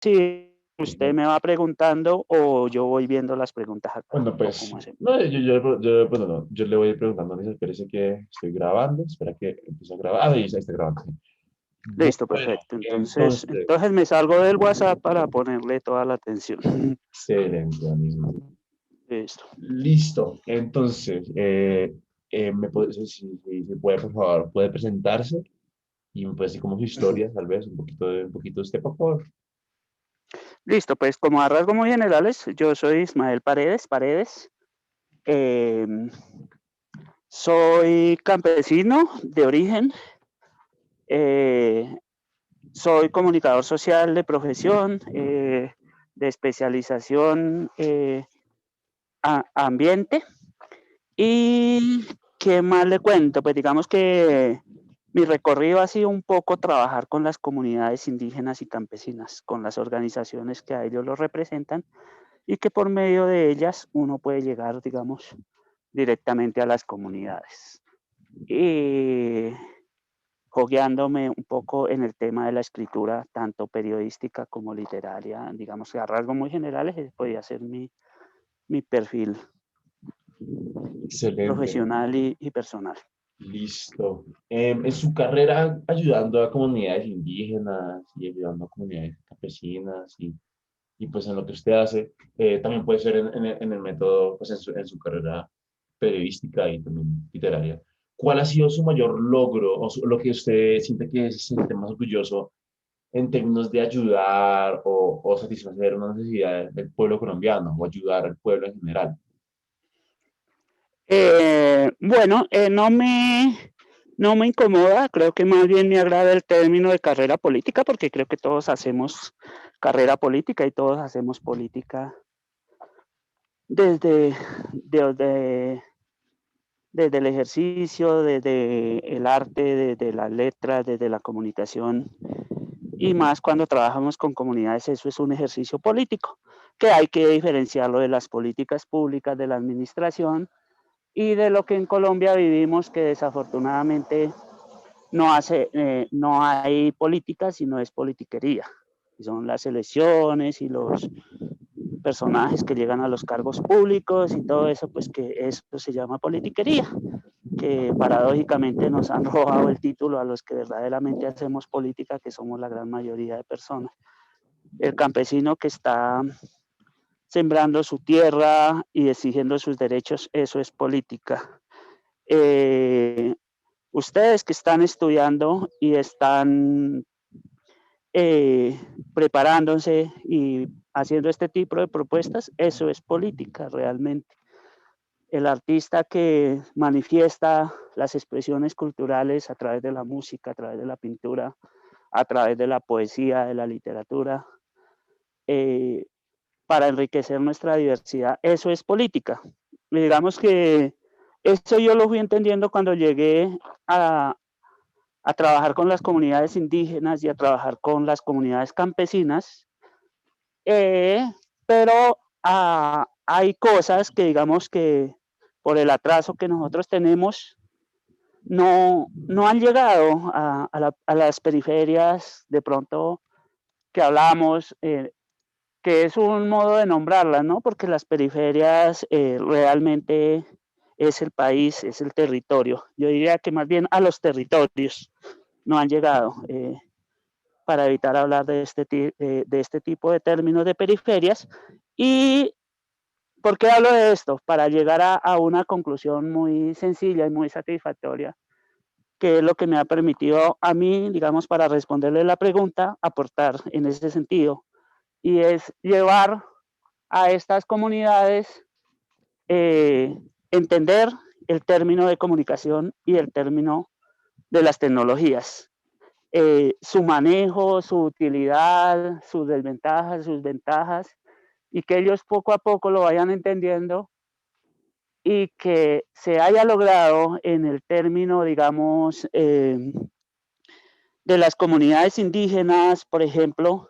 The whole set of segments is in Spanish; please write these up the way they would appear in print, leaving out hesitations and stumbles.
si usted Bueno, me va preguntando o yo voy viendo las preguntas acá, bueno, o pues, cómo hacemos. no, bueno, no, yo le voy a ir preguntando a Lisa, parece que estoy grabando, espera que empiece a grabar. Ah, ahí está grabando. Sí. Listo, Bueno, perfecto. entonces, Entonces me salgo del WhatsApp para ponerle toda la atención. excelente, amigo. Listo. Listo. Entonces, si puede, por favor, puede presentarse y me puede decir como su historia, tal vez, un poquito de usted, por favor. Listo, pues como a rasgos muy generales, yo soy Ismael Paredes. em, Soy campesino de origen. eh, Soy comunicador social de profesión, de especialización ambiente. ¿Y qué más le cuento? Pues digamos que mi recorrido ha sido un poco trabajar con las comunidades indígenas y campesinas, con las organizaciones que a ellos los representan y que por medio de ellas uno puede llegar, digamos, directamente a las comunidades. Y jogueándome un poco en el tema de la escritura, tanto periodística como literaria, digamos que a rasgos muy generales, podría ser mi perfil Excelente. profesional y personal. Listo. En su carrera ayudando a comunidades indígenas y ayudando a comunidades campesinas y pues en lo que usted hace, también puede ser en el método, pues en su carrera periodística y también literaria. ¿Cuál ha sido su mayor logro o lo que usted siente que se siente más orgulloso en términos de ayudar o satisfacer una necesidad del pueblo colombiano o ayudar al pueblo en general? Bueno, no me incomoda, creo que más bien me agrada el término de carrera política, porque creo que todos hacemos carrera política y todos hacemos política desde, desde, desde el ejercicio, desde el arte, desde las letras, desde la comunicación, y más cuando trabajamos con comunidades, eso es un ejercicio político, que hay que diferenciarlo de las políticas públicas, de la administración y de lo que en Colombia vivimos, que desafortunadamente no hay política, sino es politiquería. Son las elecciones y los personajes que llegan a los cargos públicos y todo eso, pues que eso se llama politiquería, que paradójicamente nos han robado el título a los que verdaderamente hacemos política, que somos la gran mayoría de personas. El campesino que está sembrando su tierra y exigiendo sus derechos, eso es política. Eh, Ustedes que están estudiando y están eh, preparándose y haciendo este tipo de propuestas, eso es política realmente. El artista que manifiesta las expresiones culturales a través de la música, a través de la pintura, a través de la poesía, de la literatura, eh, para enriquecer nuestra diversidad, eso es política. Y digamos que esto yo lo fui entendiendo cuando llegué a trabajar con las comunidades indígenas y a trabajar con las comunidades campesinas, eh, pero hay cosas que digamos que por el atraso que nosotros tenemos no han llegado a las periferias de pronto que hablamos, que es un modo de nombrarlas, ¿no? Porque las periferias realmente es el país, es el territorio. Yo diría que más bien a los territorios no han llegado. Para evitar hablar de este tipo de términos de periferias. ¿Y por qué hablo de esto? Para llegar a una conclusión muy sencilla y muy satisfactoria, que es lo que me ha permitido a mí, digamos, para responderle la pregunta, aportar en ese sentido, y es llevar a estas comunidades entender el término de comunicación y el término de las tecnologías, su manejo, su utilidad, sus desventajas, sus ventajas, y que ellos poco a poco lo vayan entendiendo y que se haya logrado en el término, digamos, de las comunidades indígenas, por ejemplo,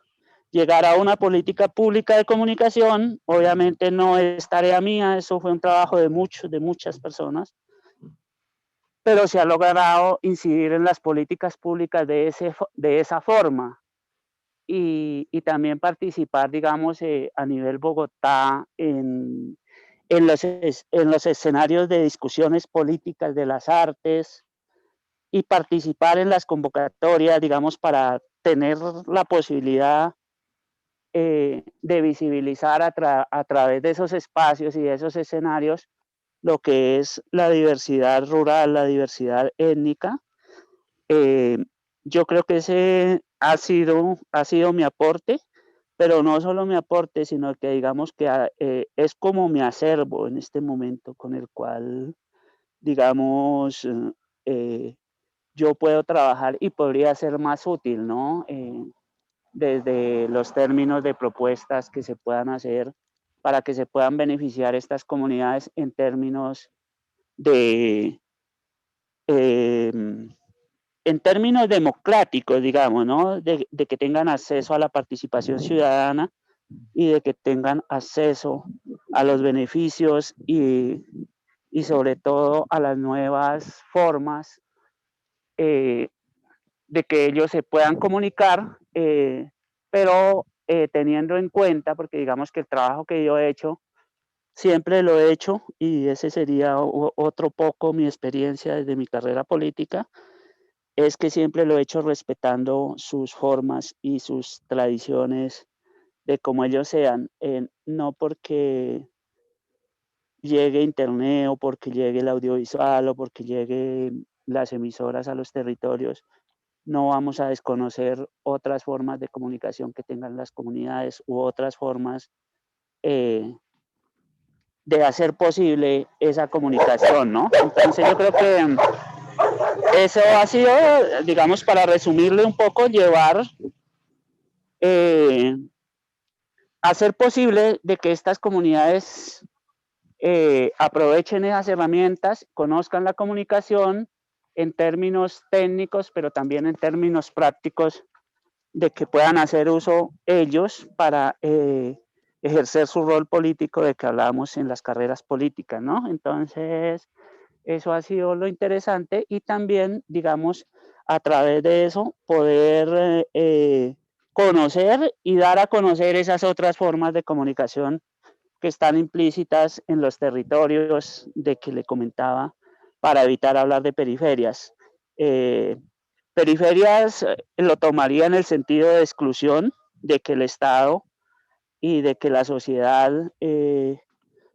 llegar a una política pública de comunicación. Obviamente no es tarea mía, eso fue un trabajo de muchas personas, pero se ha logrado incidir en las políticas públicas de esa forma, y también participar, digamos, a nivel Bogotá en los escenarios de discusiones políticas de las artes y participar en las convocatorias, digamos, para tener la posibilidad de visibilizar a través de esos espacios y de esos escenarios lo que es la diversidad rural, la diversidad étnica. Eh, yo creo que ese ha sido mi aporte, pero no solo mi aporte, sino que digamos que es como mi acervo en este momento con el cual, digamos, yo puedo trabajar y podría ser más útil, ¿no? Desde los términos de propuestas que se puedan hacer para que se puedan beneficiar estas comunidades en términos de, eh, en términos democráticos, digamos, ¿no? De que tengan acceso a la participación ciudadana y de que tengan acceso a los beneficios y sobre todo a las nuevas formas eh, de que ellos se puedan comunicar, pero teniendo en cuenta, porque digamos que el trabajo que yo he hecho, siempre lo he hecho, y ese sería otro poco mi experiencia desde mi carrera política, es que siempre lo he hecho respetando sus formas y sus tradiciones de como ellos sean, no porque llegue internet o porque llegue el audiovisual o porque llegue las emisoras a los territorios, no vamos a desconocer otras formas de comunicación que tengan las comunidades u otras formas eh, de hacer posible esa comunicación, ¿no? Entonces yo creo que eso ha sido, digamos, para resumirle un poco, llevar, eh, hacer posible de que estas comunidades aprovechen esas herramientas, conozcan la comunicación en términos técnicos, pero también en términos prácticos, de que puedan hacer uso ellos para ejercer su rol político de que hablábamos en las carreras políticas, ¿no? Entonces, eso ha sido lo interesante y también, digamos, a través de eso, poder conocer y dar a conocer esas otras formas de comunicación que están implícitas en los territorios de que le comentaba para evitar hablar de periferias. Eh, Periferias lo tomaría en el sentido de exclusión, de que el Estado y de que la sociedad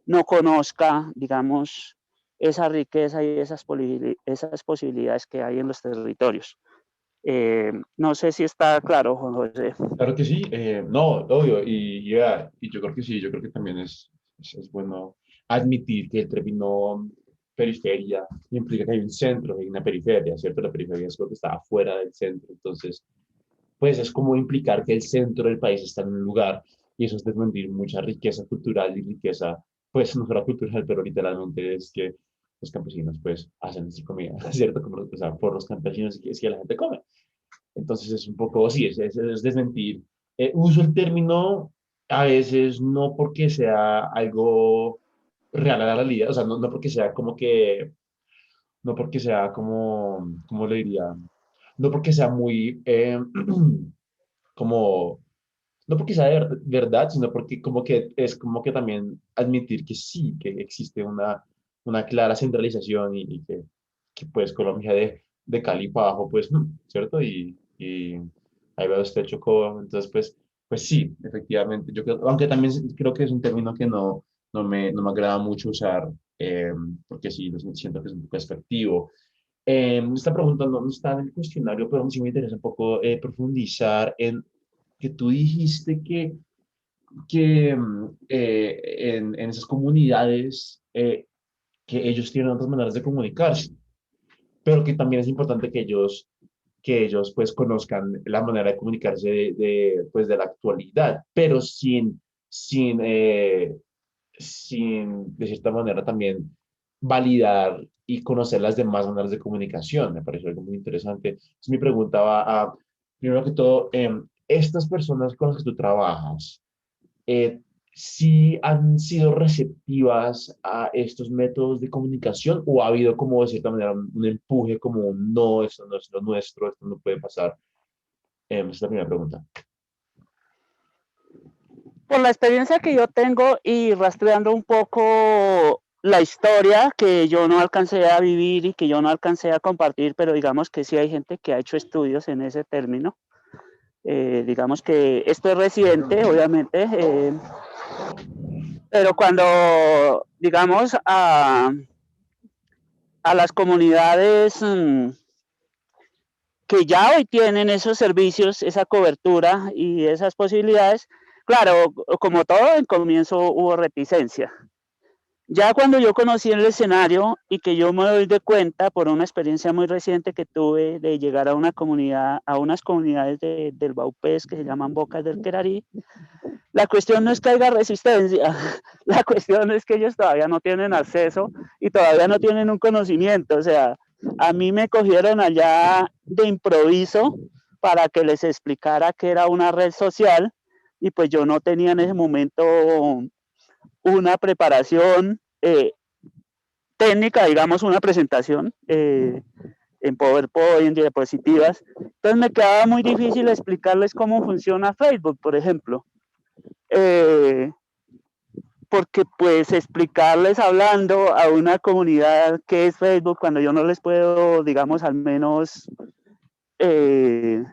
no conozca, digamos, esa riqueza y esas posibilidades que hay en los territorios. No sé si está claro, Juan José. Claro que sí, no, obvio, y yo creo que sí, yo creo que también es bueno admitir que el término periferia implica que hay un centro y una periferia, ¿cierto? La periferia es lo que está afuera del centro, entonces, pues es como implicar que el centro del país está en un lugar, y eso es desmentir mucha riqueza cultural y riqueza, pues no solo cultural, pero literalmente es que los campesinos, pues, hacen su comida, ¿cierto? Como, o sea, por los campesinos es que la gente come. Entonces es un poco, sí, es desmentir. Uso el término a veces no porque sea algo real a la realidad, o sea, no porque sea como que, no porque sea como, ¿cómo le diría? No porque sea muy, como, no porque sea verdad, sino porque como que es como que también admitir que sí, que existe una clara centralización que pues Colombia de Cali para abajo, pues, ¿cierto? Y ahí veo usted Chocó, entonces pues sí, efectivamente, yo creo, aunque también creo que es un término que no me agrada mucho usar, porque sí, siento que es un poco despectivo. Esta pregunta no está en el cuestionario, pero sí me interesa un poco profundizar en que tú dijiste que en esas comunidades que ellos tienen otras maneras de comunicarse, pero que también es importante que ellos pues conozcan la manera de comunicarse pues, de la actualidad, pero sin, de cierta manera, también validar y conocer las demás maneras de comunicación. Me pareció algo muy interesante. Entonces, mi pregunta va a, primero que todo, estas personas con las que tú trabajas, eh, ¿sí han sido receptivas a estos métodos de comunicación o ha habido como de cierta manera un empuje como no, esto no es lo nuestro, esto no puede pasar? Esa es la primera pregunta. Por la experiencia que yo tengo y rastreando un poco la historia que yo no alcancé a vivir y que yo no alcancé a compartir, pero digamos que sí hay gente que ha hecho estudios en ese término. Digamos que esto es reciente, obviamente, pero cuando, digamos, a las comunidades que ya hoy tienen esos servicios, esa cobertura y esas posibilidades, claro, como todo, en comienzo hubo reticencia. Ya cuando yo conocí el escenario y que yo me doy de cuenta por una experiencia muy reciente que tuve de llegar a una comunidad, a unas comunidades del Baupés que se llaman Bocas del Querarí, la cuestión no es que haya resistencia, la cuestión es que ellos todavía no tienen acceso y todavía no tienen un conocimiento. O sea, a mí me cogieron allá de improviso para que les explicara que era una red social y pues yo no tenía en ese momento una preparación técnica, digamos, una presentación en PowerPoint, en diapositivas. Entonces me quedaba muy difícil explicarles cómo funciona Facebook, por ejemplo. Eh, Porque pues explicarles hablando a una comunidad que es Facebook cuando yo no les puedo, digamos, al menos eh,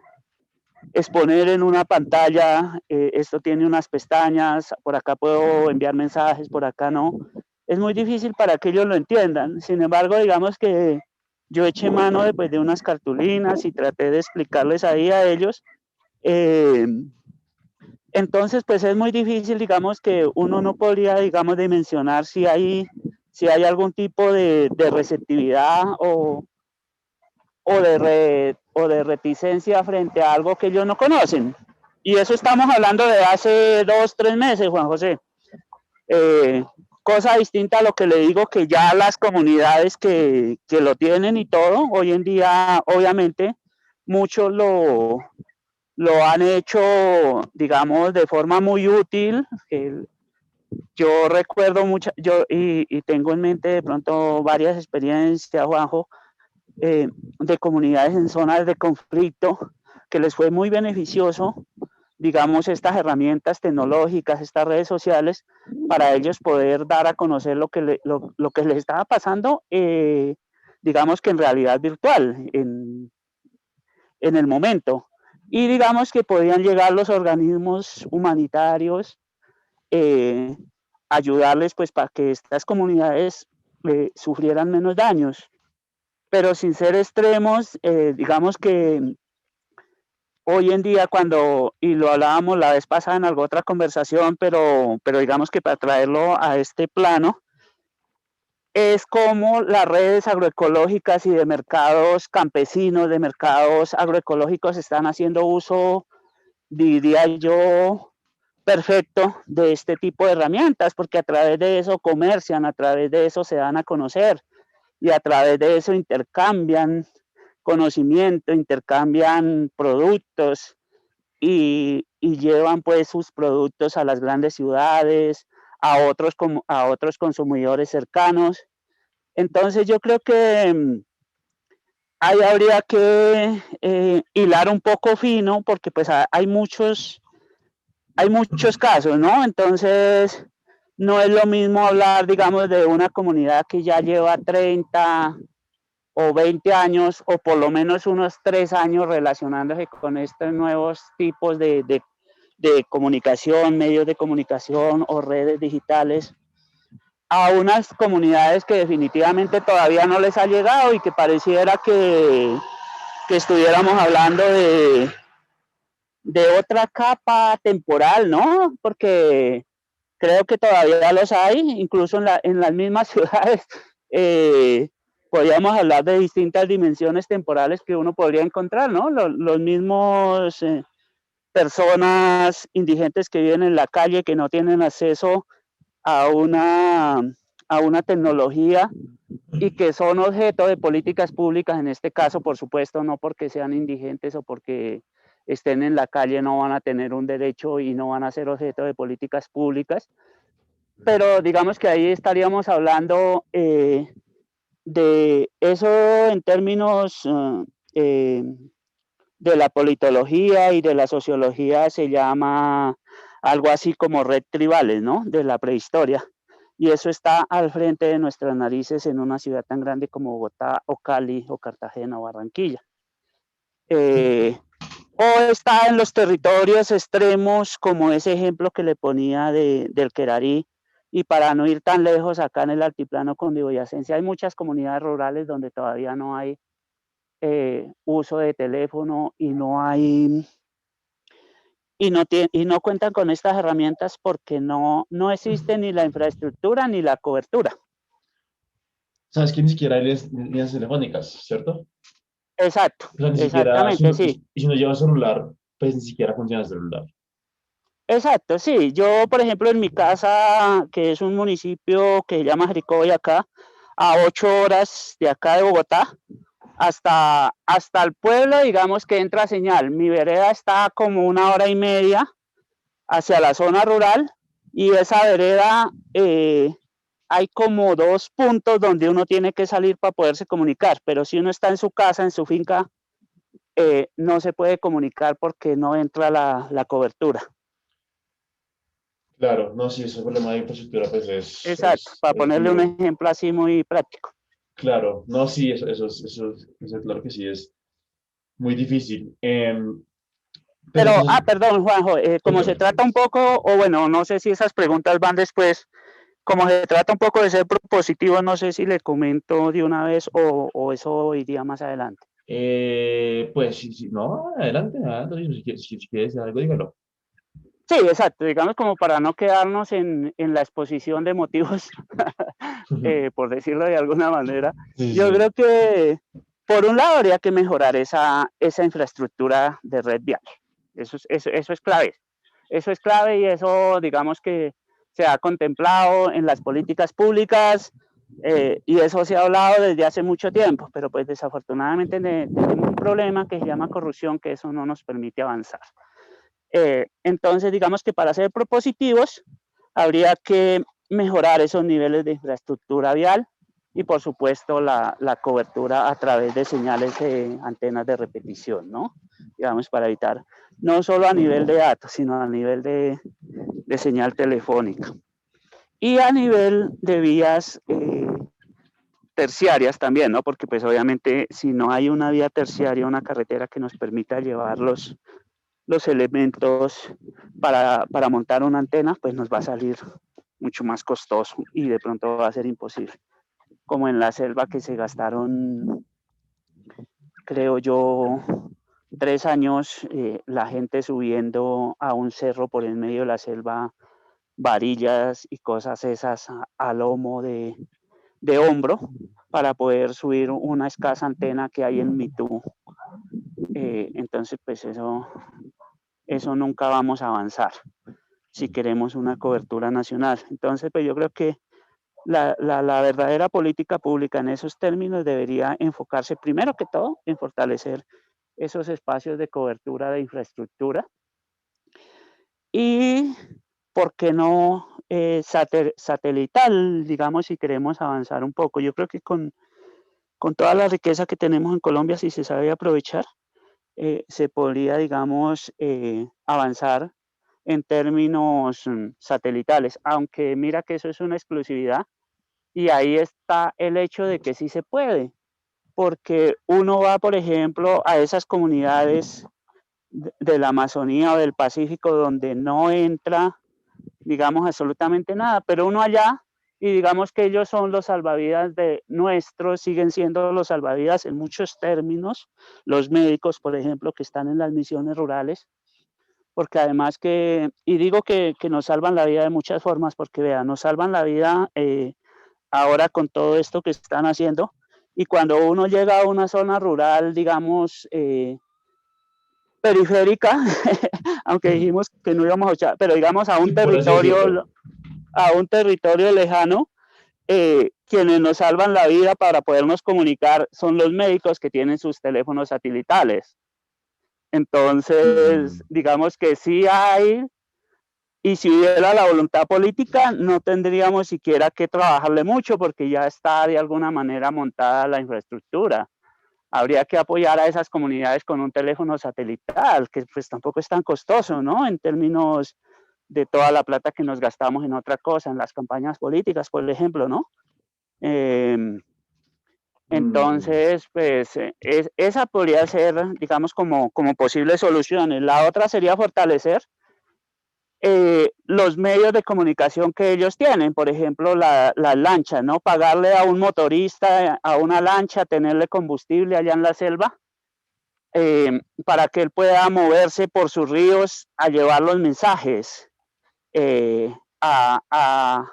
exponer en una pantalla, esto tiene unas pestañas, por acá puedo enviar mensajes, por acá no. Es muy difícil para que ellos lo entiendan. Sin embargo, digamos que yo eché mano de unas cartulinas y traté de explicarles ahí a ellos. Eh, entonces, pues es muy difícil, digamos, que uno no podría, digamos, dimensionar si hay algún tipo de receptividad o de reticencia frente a algo que ellos no conocen. Y eso estamos hablando de hace 2, 3 meses, Juan José. Eh, Cosa distinta a lo que le digo, que ya las comunidades que lo tienen y todo, hoy en día, obviamente, muchos lo han hecho, digamos, de forma muy útil. Yo recuerdo mucho, y tengo en mente de pronto varias experiencias, Juanjo, de comunidades en zonas de conflicto que les fue muy beneficioso, digamos, estas herramientas tecnológicas, estas redes sociales, para ellos poder dar a conocer lo que les estaba pasando, digamos que en realidad virtual, en el momento. Y digamos que podían llegar los organismos humanitarios, eh, ayudarles pues para que estas comunidades sufrieran menos daños. Pero sin ser extremos, digamos que hoy en día cuando, y lo hablábamos la vez pasada en alguna otra conversación, pero digamos que para traerlo a este plano, es como las redes agroecológicas y de mercados campesinos, de mercados agroecológicos están haciendo uso, diría yo, perfecto de este tipo de herramientas, porque a través de eso comercian, a través de eso se dan a conocer y a través de eso intercambian conocimiento, intercambian productos y llevan pues sus productos a las grandes ciudades, a otros consumidores cercanos. Entonces yo creo que ahí habría que hilar un poco fino porque pues hay muchos casos, ¿no? Entonces no es lo mismo hablar, digamos, de una comunidad que ya lleva 30 o 20 años o por lo menos unos 3 años relacionándose con estos nuevos tipos de comunicación, medios de comunicación o redes digitales, a unas comunidades que definitivamente todavía no les ha llegado y que pareciera que estuviéramos hablando de otra capa temporal, ¿no? Porque creo que todavía los hay, incluso en las mismas ciudades. Podríamos hablar de distintas dimensiones temporales que uno podría encontrar, ¿no? Los mismos personas indigentes que viven en la calle, que no tienen acceso a a una tecnología y que son objeto de políticas públicas, en este caso, por supuesto, no porque sean indigentes o porque estén en la calle, no van a tener un derecho y no van a ser objeto de políticas públicas, pero digamos que ahí estaríamos hablando de eso en términos eh, de la politología y de la sociología se llama algo así como red tribales, ¿no? De la prehistoria. Y eso está al frente de nuestras narices en una ciudad tan grande como Bogotá o Cali o Cartagena o Barranquilla. O está en los territorios extremos, como ese ejemplo que le ponía del Querarí, y para no ir tan lejos, acá en el altiplano cundiboyacense hay muchas comunidades rurales donde todavía no hay uso de teléfono y no hay y no cuentan con estas herramientas porque no existe ni la infraestructura ni la cobertura. Sabes que ni siquiera hay líneas telefónicas, ¿cierto? Exacto, O sea, ni siquiera, exactamente, sí. y si no lleva celular, pues ni siquiera funciona el celular. Exacto, sí. Yo, por ejemplo, en mi casa, que es un municipio que se llama Jericoy acá, a 8 horas de acá de Bogotá, hasta el pueblo, digamos que entra señal. Mi vereda está como 1 hora y media hacia la zona rural y esa vereda hay como 2 puntos donde uno tiene que salir para poderse comunicar, pero si uno está en su casa, en su finca, no se puede comunicar porque no entra la cobertura. Claro, no, sí, ese problema de infraestructura, pues Exacto, para es ponerle un duro. ejemplo así muy práctico. Claro, no, sí, eso claro que sí es muy difícil. Pero Pero, entonces, perdón, Juanjo, como se cuéntame. trata un poco, o bueno, no sé si esas preguntas van después, como se trata un poco de ser propositivo, no sé si le comento de una vez o eso iría más adelante. Pues sí, sí, no, adelante, adelante, si quieres decir algo, dígalo. Sí, exacto, digamos como para no quedarnos en la exposición de motivos, por decirlo de alguna manera. Sí, Yo sí, creo que, por un lado, habría que mejorar esa infraestructura de red vial. Eso es clave. Eso es clave y eso, digamos que se ha contemplado en las políticas públicas y eso se ha hablado desde hace mucho tiempo, pero pues desafortunadamente tenemos un problema que se llama corrupción, que eso no nos permite avanzar. Entonces, digamos que para ser propositivos, habría que mejorar esos niveles de infraestructura vial y, por supuesto, la cobertura a través de señales de antenas de repetición, ¿no? Digamos, para evitar, no solo a nivel de datos, sino a nivel de señal telefónica. Y a nivel de vías terciarias también, ¿no? Porque pues obviamente si no hay una vía terciaria, una carretera que nos permita llevar los elementos para montar una antena, pues nos va a salir mucho más costoso y de pronto va a ser imposible. Como en la selva que se gastaron, creo yo, 3 años, la gente subiendo a un cerro por el medio de la selva, varillas y cosas esas a lomo de hombro para poder subir una escasa antena que hay en Mitú. Entonces, pues eso nunca vamos a avanzar si queremos una cobertura nacional. Entonces, pues yo creo que la verdadera política pública en esos términos debería enfocarse primero que todo en fortalecer esos espacios de cobertura de infraestructura y, ¿por qué no satelital, digamos, si queremos avanzar un poco? Yo creo que con toda la riqueza que tenemos en Colombia, si se sabe aprovechar, se podría, digamos, avanzar en términos satelitales, aunque mira que eso es una exclusividad y ahí está el hecho de que sí se puede, porque uno va, por ejemplo, a esas comunidades de la Amazonía o del Pacífico donde no entra, digamos, absolutamente nada, pero uno allá y digamos que ellos son los salvavidas de nuestros, siguen siendo los salvavidas en muchos términos, los médicos, por ejemplo, que están en las misiones rurales, porque además y digo que nos salvan la vida de muchas formas, porque vean, nos salvan la vida ahora con todo esto que están haciendo, y cuando uno llega a una zona rural, digamos, periférica, aunque dijimos que no íbamos a echar, pero digamos Sí, por así decirlo. a un territorio lejano, quienes nos salvan la vida para podernos comunicar son los médicos que tienen sus teléfonos satelitales. Entonces, Mm, digamos que sí hay, y si hubiera la voluntad política, no tendríamos siquiera que trabajarle mucho porque ya está de alguna manera montada la infraestructura. Habría que apoyar a esas comunidades con un teléfono satelital, que pues tampoco es tan costoso, ¿no? En términos de toda la plata que nos gastamos en otra cosa, en las campañas políticas, por ejemplo, ¿no? Entonces, pues esa podría ser, digamos, como posibles soluciones. La otra sería fortalecer los medios de comunicación que ellos tienen, por ejemplo, las lanchas, ¿no? Pagarle a un motorista, a una lancha, tenerle combustible allá en la selva, para que él pueda moverse por sus ríos a llevar los mensajes, eh, a, a,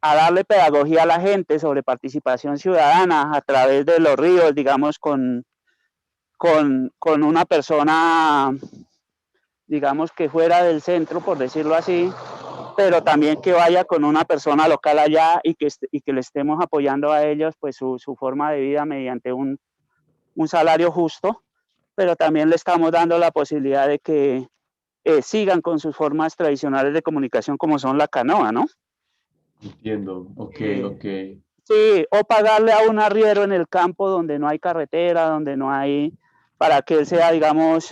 a darle pedagogía a la gente sobre participación ciudadana a través de los ríos, digamos, con una persona, digamos, que fuera del centro, por decirlo así, pero también que vaya con una persona local allá y que le estemos apoyando a ellos, pues su forma de vida mediante un salario justo, pero también le estamos dando la posibilidad de que sigan con sus formas tradicionales de comunicación como son la canoa, ¿no? Entiendo, ok, ok. Sí, o pagarle a un arriero en el campo donde no hay carretera, donde no hay, para que él sea, digamos,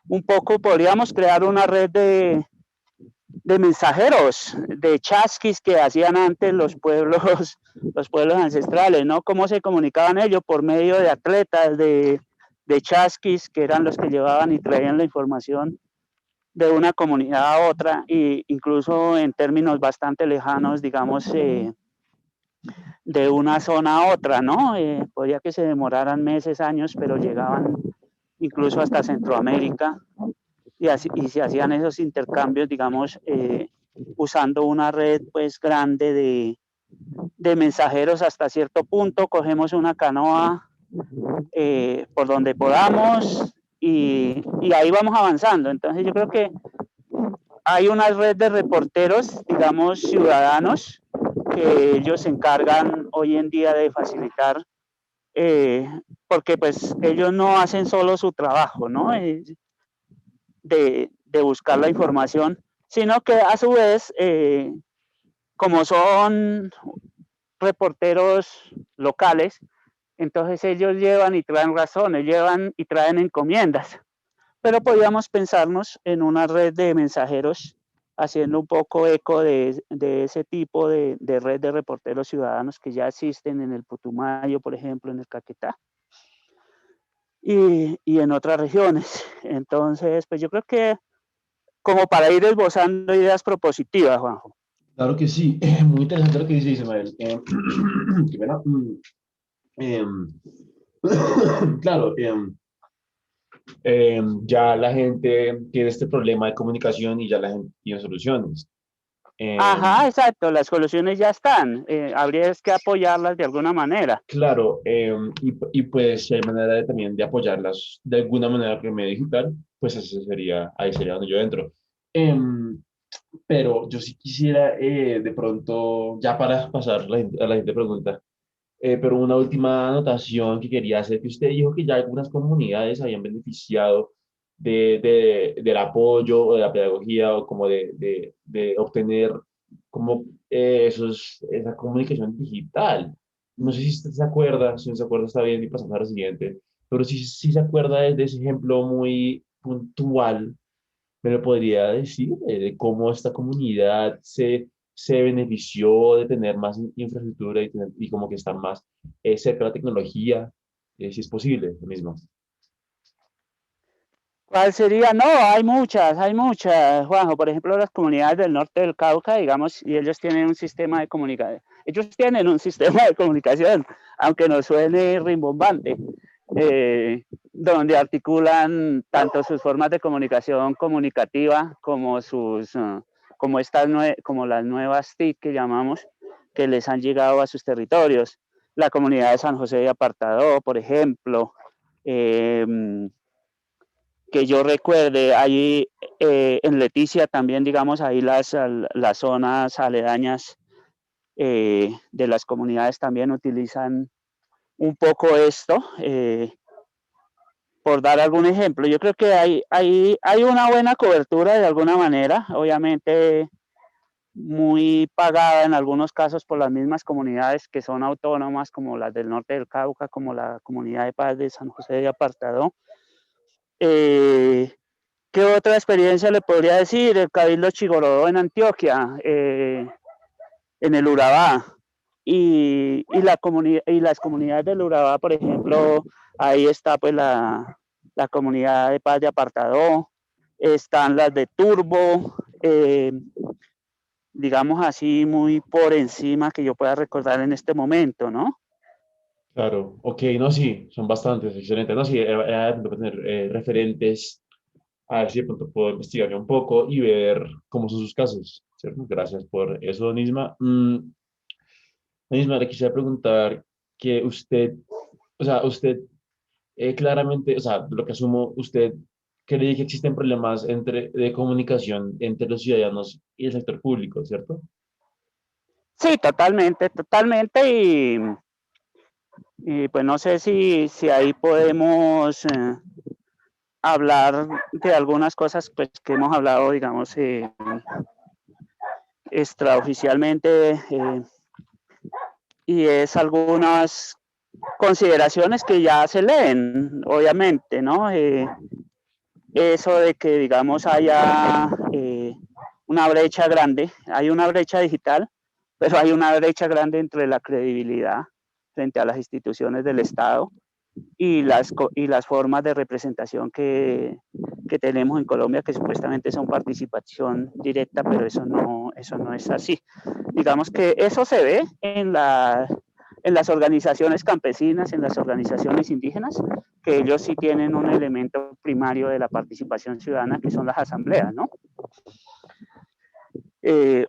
un poco, podríamos crear una red de mensajeros, de chasquis que hacían antes los pueblos ancestrales, ¿no? Cómo se comunicaban ellos por medio de atletas, de chasquis, que eran los que llevaban y traían la información de una comunidad a otra, e incluso en términos bastante lejanos, digamos, de una zona a otra, ¿no? Podría que se demoraran meses, años, pero llegaban incluso hasta Centroamérica y se hacían esos intercambios, digamos, usando una red pues grande de mensajeros hasta cierto punto, cogemos una canoa por donde podamos y ahí vamos avanzando. Entonces yo creo que hay una red de reporteros, digamos, ciudadanos, que ellos se encargan hoy en día de facilitar, porque pues ellos no hacen solo su trabajo, ¿no? De buscar la información, sino que a su vez, como son reporteros locales, entonces ellos llevan y traen razones, llevan y traen encomiendas. Pero podríamos pensarnos en una red de mensajeros haciendo un poco eco de ese tipo de red de reporteros ciudadanos que ya existen en el Putumayo, por ejemplo, en el Caquetá y en otras regiones. Entonces, pues yo creo que como para ir esbozando ideas propositivas, Juanjo. Claro que sí, muy interesante lo que dice Ismael. Qué pena. Em, claro, ya la gente tiene este problema de comunicación y ya la gente tiene soluciones. Ajá, Em, exacto, las soluciones ya están, habría que apoyarlas de alguna manera. claro, y pues si hay manera también de apoyarlas de alguna manera por medio digital, pues ese sería, ahí sería donde yo entro. Em, pero yo sí quisiera de pronto, ya para pasar a la siguiente pregunta, pero una última anotación que quería hacer, que usted dijo que ya algunas comunidades habían beneficiado del apoyo o de la pedagogía o como de obtener como esa comunicación digital. No sé si usted se acuerda, si no se acuerda está bien y pasamos a la siguiente, pero si se acuerda de ese ejemplo muy puntual, me lo podría decir de cómo esta comunidad se benefició de tener más infraestructura y como que estar más cerca de la tecnología, si es posible, lo mismo. ¿Cuál sería? No, hay muchas, Juanjo. Por ejemplo, las comunidades del norte del Cauca, digamos, y ellos tienen un sistema de comunicación. Ellos tienen un sistema de comunicación, aunque no suene rimbombante, donde articulan tanto sus formas de comunicación comunicativa como como las nuevas TIC que llamamos, que les han llegado a sus territorios. La comunidad de San José de Apartadó, por ejemplo. Eh, que yo recuerde, ahí en Leticia también, digamos, ahí las zonas aledañas de las comunidades también utilizan un poco esto, por dar algún ejemplo. Yo creo que hay una buena cobertura de alguna manera, obviamente muy pagada en algunos casos por las mismas comunidades que son autónomas, como las del norte del Cauca, como la comunidad de paz de San José de Apartadó. Eh, ¿Qué otra experiencia le podría decir? El Cabildo Chigorodó en Antioquia, en el Urabá, y las comunidades del Urabá, por ejemplo, ahí está pues la comunidad de Paz de Apartadó, están las de Turbo, digamos así, muy por encima que yo pueda recordar en este momento, ¿no? Claro, ok, no, sí, son bastantes, excelente. No, sí, era de tener referentes, a ver si de pronto puedo investigar un poco y ver cómo son sus casos, ¿cierto? Gracias por eso, Nisma. Nisma, le quisiera preguntar que usted, o sea, usted claramente, o sea, lo que asumo, usted cree que existen problemas de comunicación entre los ciudadanos y el sector público, ¿cierto? Sí, totalmente, totalmente, y pues no sé si ahí podemos hablar de algunas cosas pues que hemos hablado, digamos, extraoficialmente, y es algunas consideraciones que ya se leen, obviamente, ¿no? Eso de que, digamos, haya una brecha grande, hay una brecha digital, pero hay una brecha grande entre la credibilidad frente a las instituciones del Estado y las formas de representación que tenemos en Colombia, que supuestamente son participación directa, pero eso no es así. Digamos que eso se ve en las organizaciones campesinas, en las organizaciones indígenas, que ellos sí tienen un elemento primario de la participación ciudadana, que son las asambleas, ¿no?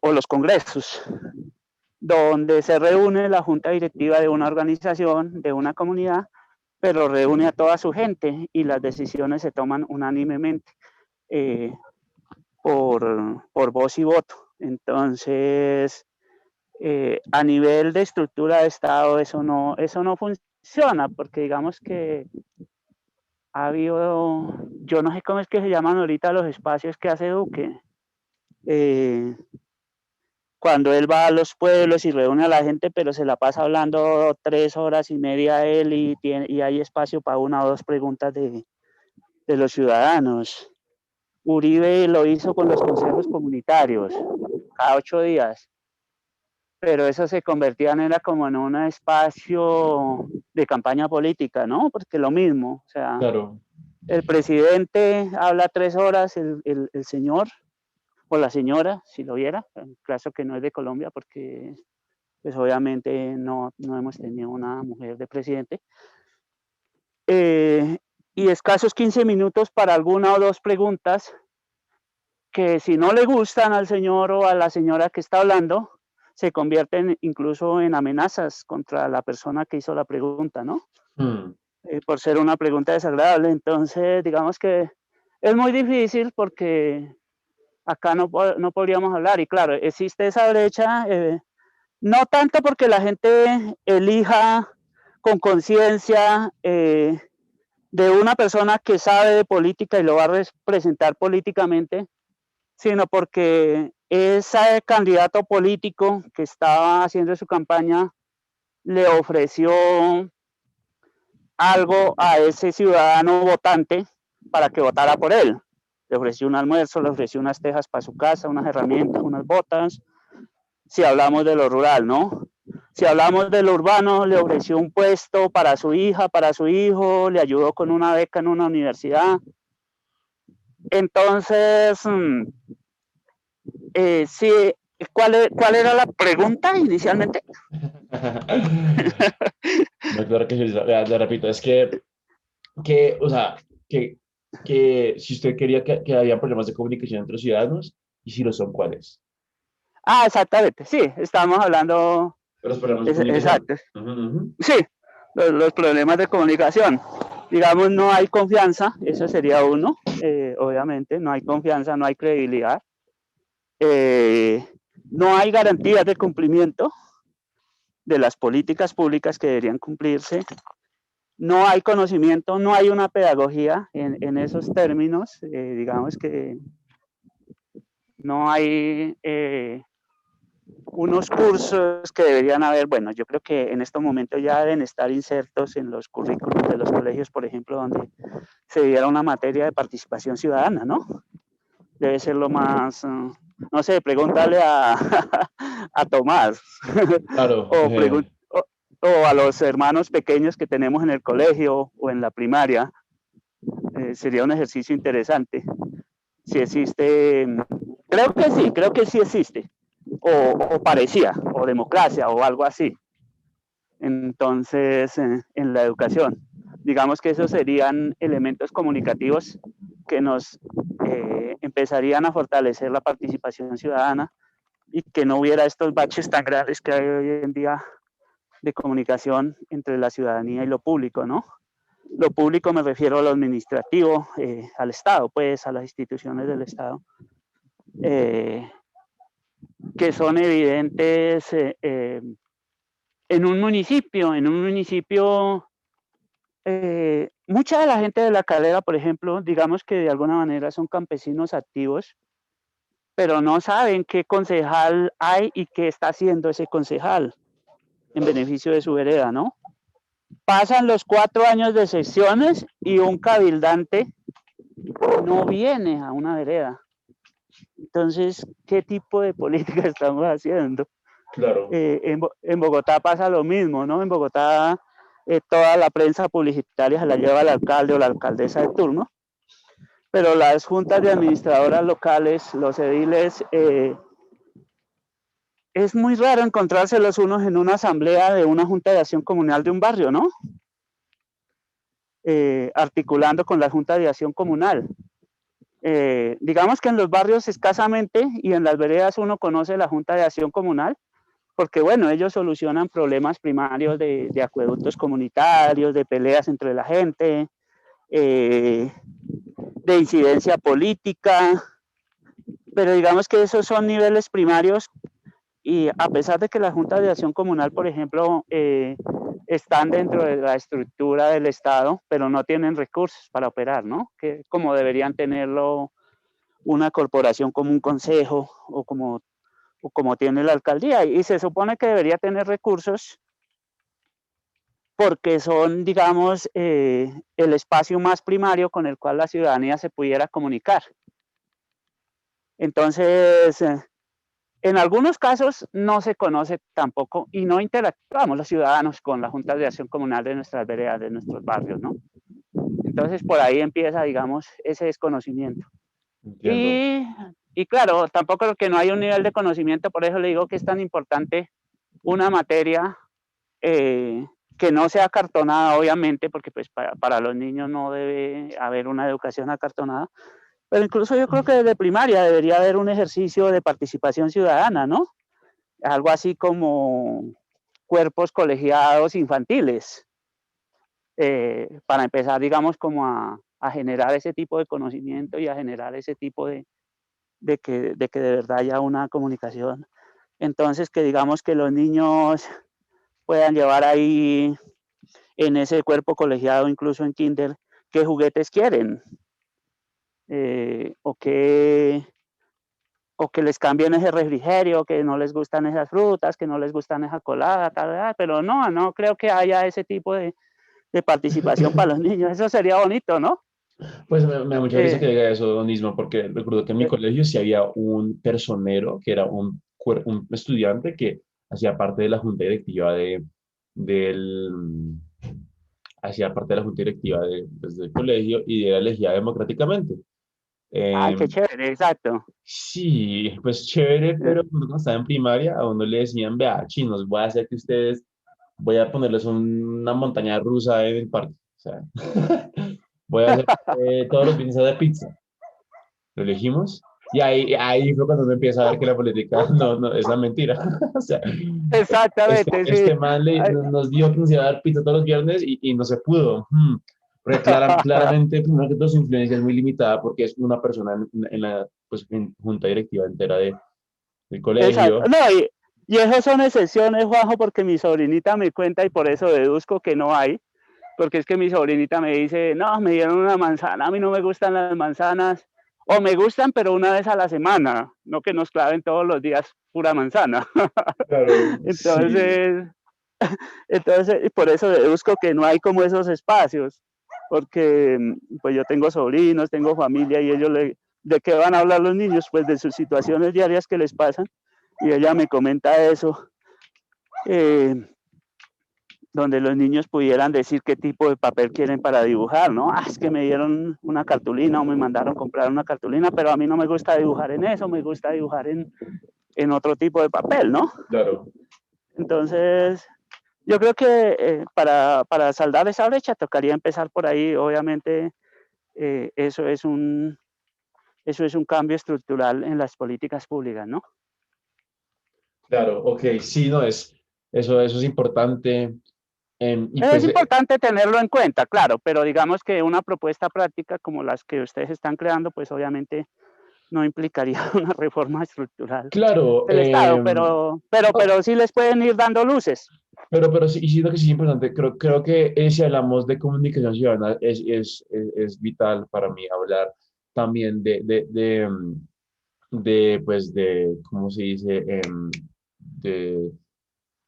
O los congresos, donde se reúne la junta directiva de una organización, de una comunidad, pero reúne a toda su gente y las decisiones se toman unánimemente eh, por voz y voto. Entonces, a nivel de estructura de Estado, eso no funciona, porque digamos que ha habido, yo no sé cómo es que se llaman ahorita los espacios que hace Duque, eh, cuando él va a los pueblos y reúne a la gente, pero se la pasa hablando 3 horas y media él y hay espacio para una o dos preguntas de los ciudadanos. Uribe lo hizo con los consejos comunitarios, cada 8 días, pero eso se convertía era como en un espacio de campaña política, ¿no? Porque lo mismo, o sea, Claro, el presidente habla 3 horas, el señor o la señora, si lo viera, en caso que no es de Colombia, porque pues obviamente no hemos tenido una mujer de presidente, y escasos 15 minutos para alguna o dos preguntas que si no le gustan al señor o a la señora que está hablando, se convierten incluso en amenazas contra la persona que hizo la pregunta, ¿no? mm, Por ser una pregunta desagradable. Entonces, digamos que es muy difícil porque acá no podríamos hablar. Y claro, existe esa brecha, no tanto porque la gente elija con conciencia de una persona que sabe de política y lo va a representar políticamente, sino porque ese candidato político que estaba haciendo su campaña le ofreció algo a ese ciudadano votante para que votara por él. Le ofreció un almuerzo, le ofreció unas tejas para su casa, unas herramientas, unas botas, si hablamos de lo rural, ¿no? Si hablamos de lo urbano, le ofreció un puesto para su hija, para su hijo, le ayudó con una beca en una universidad. Entonces, sí, ¿cuál era la pregunta inicialmente? no, claro que sí, le repito, es o sea, que, que si usted quería que había problemas de comunicación entre los ciudadanos, y si lo son, ¿cuáles? Ah, exactamente, sí, estamos hablando, Los problemas de comunicación. exacto, Ujú, ujú. sí, los problemas de comunicación. Digamos, no hay confianza, eso sería uno, obviamente, no hay confianza, no hay credibilidad, eh, no hay garantías de cumplimiento de las políticas públicas que deberían cumplirse, no hay conocimiento, no hay una pedagogía en esos términos, digamos que no hay unos cursos que deberían haber, bueno, yo creo que en estos momentos ya deben estar insertos en los currículos de los colegios, por ejemplo, donde se diera una materia de participación ciudadana, ¿no? Debe ser lo más, no sé, pregúntale a, a Tomás Claro, o, o a los hermanos pequeños que tenemos en el colegio o en la primaria. Sería un ejercicio interesante. Si existe, creo que sí existe, o parecía, o democracia, o algo así. Entonces, en la educación, digamos que esos serían elementos comunicativos que nos empezarían a fortalecer la participación ciudadana y que no hubiera estos baches tan grandes que hay hoy en día de comunicación entre la ciudadanía y lo público, ¿no? Lo público me refiero a lo administrativo, al Estado, pues a las instituciones del Estado, eh, que son evidentes en un municipio, mucha de la gente de la Calera, por ejemplo, digamos que de alguna manera son campesinos activos, pero no saben qué concejal hay y qué está haciendo ese concejal en beneficio de su vereda, ¿no? Pasan los 4 años de sesiones y un cabildante no viene a una vereda. Entonces, ¿qué tipo de política estamos haciendo? claro. En Bogotá pasa lo mismo, ¿no? En Bogotá toda la prensa publicitaria se la lleva el alcalde o la alcaldesa de turno, pero las juntas de administradoras locales, los ediles, es muy raro encontrárselos unos en una asamblea de una junta de acción comunal de un barrio, ¿no? Articulando con la junta de acción comunal. Digamos que en los barrios escasamente y en las veredas uno conoce la junta de acción comunal, porque bueno, ellos solucionan problemas primarios de acueductos comunitarios, de peleas entre la gente, de incidencia política, pero digamos que esos son niveles primarios y a pesar de que las juntas de acción comunal, por ejemplo, están dentro de la estructura del Estado, pero no tienen recursos para operar, ¿no? Que como deberían tenerlo una corporación como un consejo o como tiene la alcaldía. Y se supone que debería tener recursos porque son, digamos, el espacio más primario con el cual la ciudadanía se pudiera comunicar. Entonces, en algunos casos no se conoce tampoco y no interactuamos los ciudadanos con la Junta de Acción Comunal de nuestras veredas, de nuestros barrios, ¿no? Entonces, por ahí empieza, digamos, ese desconocimiento. Entiendo. Y, y claro, tampoco que no hay un nivel de conocimiento, por eso le digo que es tan importante una materia que no sea acartonada, obviamente, porque pues para los niños no debe haber una educación acartonada, pero incluso yo creo que desde primaria debería haber un ejercicio de participación ciudadana, ¿no? Algo así como cuerpos colegiados infantiles, para empezar, digamos, como a generar ese tipo de conocimiento y a generar ese tipo de que de verdad haya una comunicación. Entonces, que digamos que los niños puedan llevar ahí en ese cuerpo colegiado, incluso en kinder, qué juguetes quieren, eh, o, qué, o que les cambien ese refrigerio, que no les gustan esas frutas, que no les gustan esa colada, tal, pero no, no creo que haya ese tipo de participación para los niños. Eso sería bonito, ¿no? Pues me da mucha risa que Eh, diga eso mismo, porque recuerdo que en mi eh, colegio sí había un personero que era un estudiante que hacía parte de la junta directiva del, hacía parte de la junta directiva pues, del colegio y era elegida democráticamente. Ay, Eh, qué chévere, exacto. sí, pues chévere, Eh, pero cuando estaba en primaria a uno le decían, vea, chinos, voy a hacer que ustedes, voy a ponerles una montaña rusa en el parque. O sea, voy a hacer todos los fines de pizza. Lo elegimos. Y ahí fue cuando uno empieza a ver que la política no es una mentira. O sea, Exactamente, sí. este man Ay, nos dijo que nos iba a dar pizza todos los viernes y no se pudo. Porque claramente, primero que todo, su influencia es muy limitada porque es una persona en la pues, en junta directiva entera del Exacto. colegio. No, y esas son excepciones, Juanjo, porque mi sobrinita me cuenta y por eso deduzco que no hay, porque es que mi sobrinita me dice, no, me dieron una manzana, a mí no me gustan las manzanas, o me gustan, pero una vez a la semana, no que nos claven todos los días pura manzana. Claro, sí, Entonces, entonces, por eso busco que no hay como esos espacios, porque pues yo tengo sobrinos, tengo familia y ellos ¿de qué van a hablar los niños? Pues de sus situaciones diarias que les pasan y ella me comenta eso, eh, donde los niños pudieran decir qué tipo de papel quieren para dibujar, ¿no? Ah, es que me dieron una cartulina o me mandaron comprar una cartulina, pero a mí no me gusta dibujar en eso, me gusta dibujar en otro tipo de papel, ¿no? claro. Entonces, yo creo que para saldar esa brecha tocaría empezar por ahí. Obviamente, eh, eso, es un, eso es un cambio estructural en las políticas públicas, ¿no? Claro, ok, sí, no, eso es importante. Y Es pues, importante tenerlo en cuenta, claro, pero digamos que una propuesta práctica como las que ustedes están creando, pues obviamente no implicaría una reforma estructural claro, del Estado, no, pero sí les pueden ir dando luces. pero sí, y siento que sí es importante. Creo que si hablamos de comunicación ciudadana, es vital para mí hablar también pues, ¿cómo se dice? De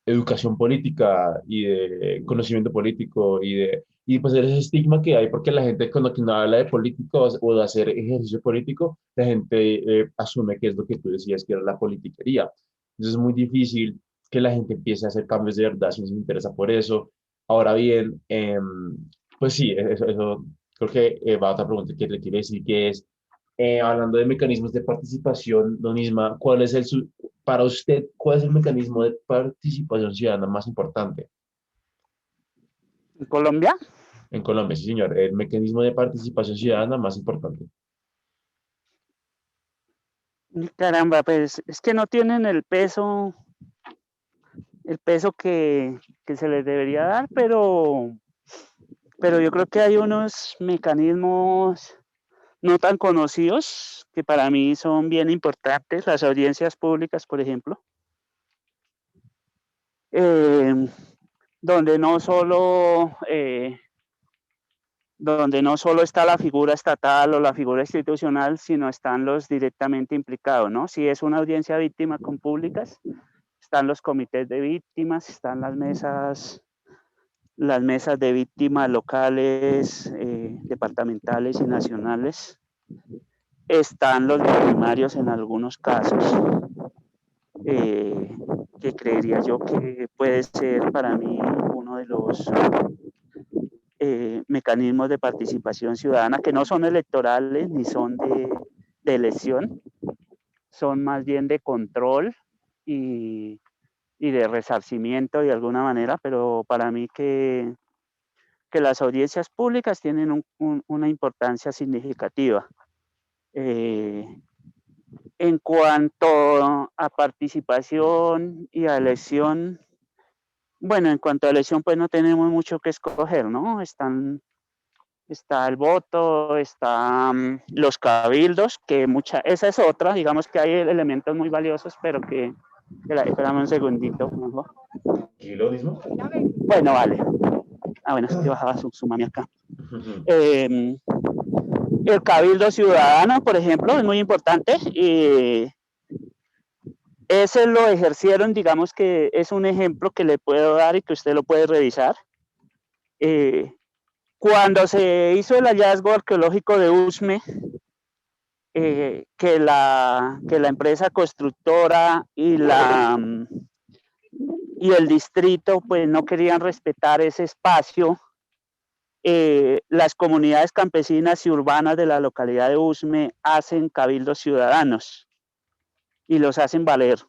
educación política y de conocimiento político y pues ese estigma que hay porque la gente cuando que no habla de políticos o de hacer ejercicio político, la gente asume que es lo que tú decías, que era la politiquería. Entonces es muy difícil que la gente empiece a hacer cambios de verdad si no se interesa por eso. Ahora bien, pues sí, eso creo que va a otra pregunta que le quiero decir, que es, hablando de mecanismos de participación, don Isma, ¿cuál es para usted, cuál es el mecanismo de participación ciudadana más importante En Colombia, en Colombia? Sí, señor, el mecanismo de participación ciudadana más importante. caramba, pues es que no tienen el peso que se les debería dar, pero yo creo que hay unos mecanismos no tan conocidos que para mí son bien importantes, las audiencias públicas, por ejemplo, eh, donde no solo está la figura estatal o la figura institucional, sino están los directamente implicados, ¿no? Si es una audiencia víctima con públicas, están los comités de víctimas, están las mesas de víctimas locales, departamentales y nacionales, están los victimarios en algunos casos, eh, que creería yo que puede ser para mí uno de los mecanismos de participación ciudadana que no son electorales ni son de elección, son más bien de control y, y de resarcimiento de alguna manera, pero para mí que las audiencias públicas tienen una importancia significativa. Eh, en cuanto a participación y a elección, bueno, en cuanto a elección, pues no tenemos mucho que escoger, ¿no? Está el voto, están los cabildos, esa es otra, digamos que hay elementos muy valiosos, pero espérame un segundito, por favor. ¿Y lo mismo? Bueno, vale. Ah, bueno, es que bajaba su mami acá. El cabildo ciudadano, por ejemplo, es muy importante y ese lo ejercieron, digamos que es un ejemplo que le puedo dar y que usted lo puede revisar. Eh, Cuando se hizo el hallazgo arqueológico de Usme, que la empresa constructora y el distrito pues no querían respetar ese espacio, las comunidades campesinas y urbanas de la localidad de Usme hacen cabildos ciudadanos y los hacen valer.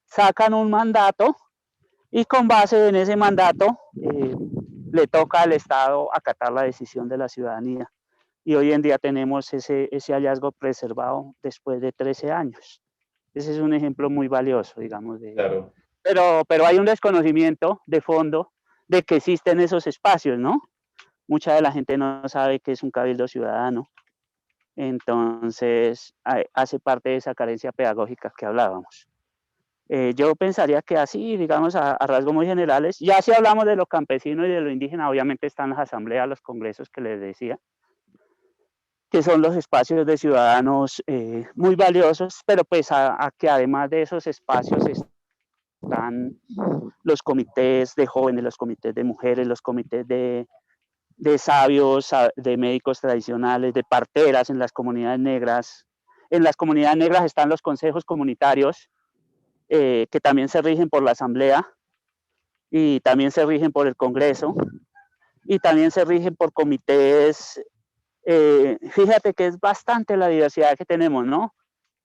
Sacan un mandato y con base en ese mandato le toca al Estado acatar la decisión de la ciudadanía. Y hoy en día tenemos ese hallazgo preservado después de 13 años. Ese es un ejemplo muy valioso, digamos. Claro, Pero hay un desconocimiento de fondo de que existen esos espacios, ¿no? Mucha de la gente no sabe que es un cabildo ciudadano. Entonces, hace parte de esa carencia pedagógica que hablábamos. Yo pensaría que así, digamos, a rasgos muy generales, ya si hablamos de lo campesino y de lo indígena, obviamente están las asambleas, los congresos que les decía, que son los espacios de ciudadanos muy valiosos, pero pues a que además de esos espacios están los comités de jóvenes, los comités de mujeres, los comités de sabios, de médicos tradicionales, de parteras en las comunidades negras. En las comunidades negras están los consejos comunitarios, que también se rigen por la asamblea y también se rigen por el Congreso y también se rigen por comités. Fíjate que es bastante la diversidad que tenemos, ¿no?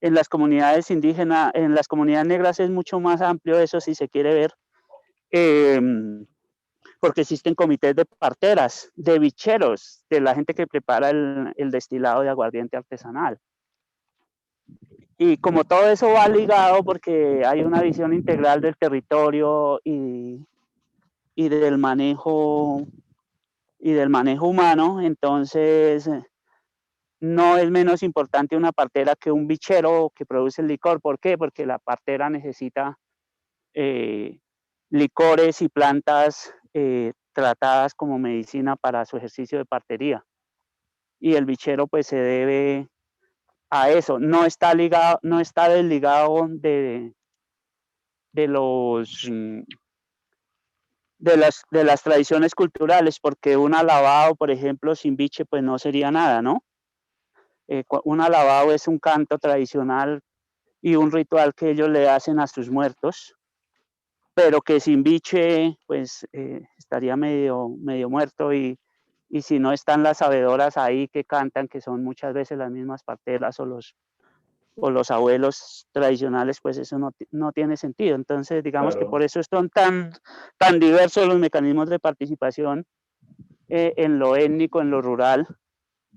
En las comunidades indígenas, en las comunidades negras es mucho más amplio eso si se quiere ver, eh, porque existen comités de parteras, de bicheros, de la gente que prepara el destilado de aguardiente artesanal. Y como todo eso va ligado porque hay una visión integral del territorio y del manejo humano, entonces no es menos importante una partera que un bichero que produce el licor. ¿Por qué? Porque la partera necesita licores y plantas tratadas como medicina para su ejercicio de partería. Y el bichero pues se debe a eso. No está ligado, no está desligado de los de las tradiciones culturales, porque un alabao, por ejemplo, sin biche, pues no sería nada, ¿no? Un alabao es un canto tradicional y un ritual que ellos le hacen a sus muertos, pero que sin biche, pues estaría medio muerto y si no están las sabedoras ahí que cantan, que son muchas veces las mismas parteras o los abuelos tradicionales, pues eso no tiene sentido. Entonces, digamos que por Claro. eso son tan diversos los mecanismos de participación en lo étnico, en lo rural,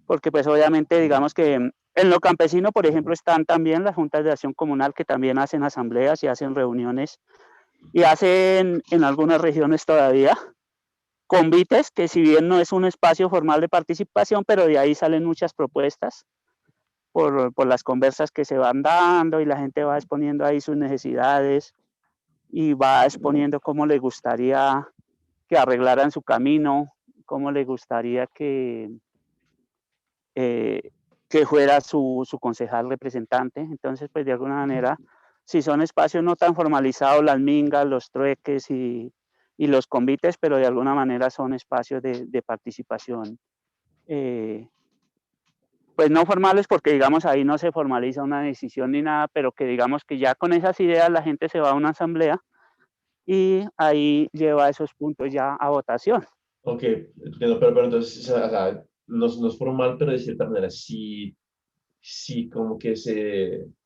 porque pues obviamente digamos que en lo campesino, por ejemplo, están también las juntas de acción comunal que también hacen asambleas y hacen reuniones y hacen en algunas regiones todavía convites, que si bien no es un espacio formal de participación, pero de ahí salen muchas propuestas por las conversas que se van dando y la gente va exponiendo ahí sus necesidades y va exponiendo cómo le gustaría que arreglaran su camino, cómo le gustaría eh, que fuera su concejal representante. Entonces, pues de alguna manera, si son espacios no tan formalizados, las mingas, los trueques y los convites, pero de alguna manera son espacios de participación, pues no formales, porque digamos ahí no se formaliza una decisión ni nada, pero que digamos que ya con esas ideas la gente se va a una asamblea y ahí lleva esos puntos ya a votación. Ok, entiendo, pero entonces, o sea, no es formal, pero de cierta manera sí, sí como que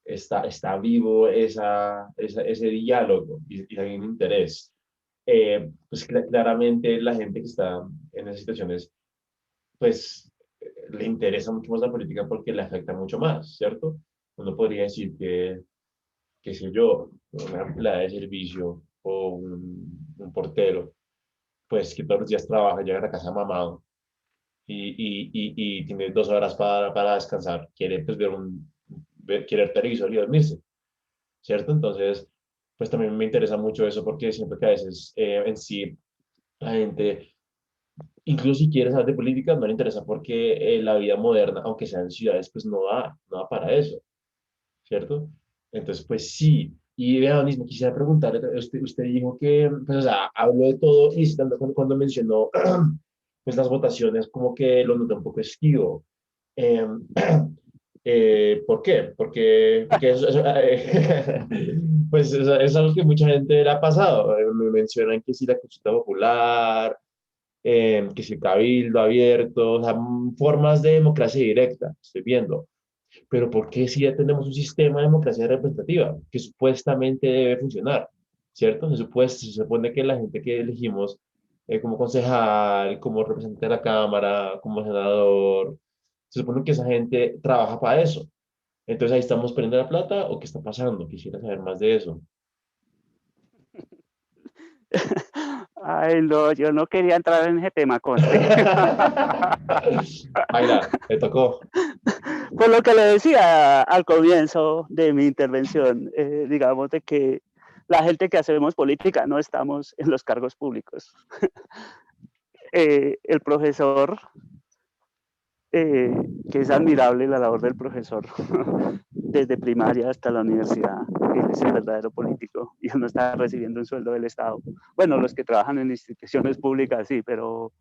está vivo ese diálogo y hay un interés. Pues claramente la gente que está en esas situaciones, pues le interesa mucho más la política porque le afecta mucho más, ¿cierto? Uno podría decir que, qué sé yo, una empleada de servicio o un portero, pues que todos los días trabaja, llega a la casa mamado y tiene 2 horas para descansar, quiere pues quiere ver televisor y dormirse, ¿cierto? Entonces, pues también me interesa mucho eso porque siento que a veces en sí la gente, incluso si quiere saber de política, no le interesa porque la vida moderna, aunque sea en ciudades, pues no da para eso, ¿cierto? Entonces, pues sí. Y vea, mismo quisiera preguntarle, usted dijo que, pues, o sea, habló de todo y cuando mencionó pues las votaciones, como que lo noté un poco esquivo. Eh, ¿Por qué? Porque pues es algo que mucha gente le ha pasado. Me mencionan que si la consulta popular, que si cabildo abierto, o sea, formas de democracia directa, estoy viendo. Pero ¿por qué si ya tenemos un sistema de democracia representativa que supuestamente debe funcionar? ¿Cierto? Se supone que la gente que elegimos como concejal, como representante de la Cámara, como senador, se supone que esa gente trabaja para eso. Entonces ahí estamos perdiendo la plata o qué está pasando. Quisiera saber más de eso. Ay, no, yo no quería entrar en ese tema, conste. Baila, le tocó. Por lo que le decía al comienzo de mi intervención, digamos de que la gente que hacemos política no estamos en los cargos públicos. El profesor que es admirable la labor del profesor, desde primaria hasta la universidad. Él es el verdadero político y él no está recibiendo un sueldo del Estado. Bueno, los que trabajan en instituciones públicas sí, pero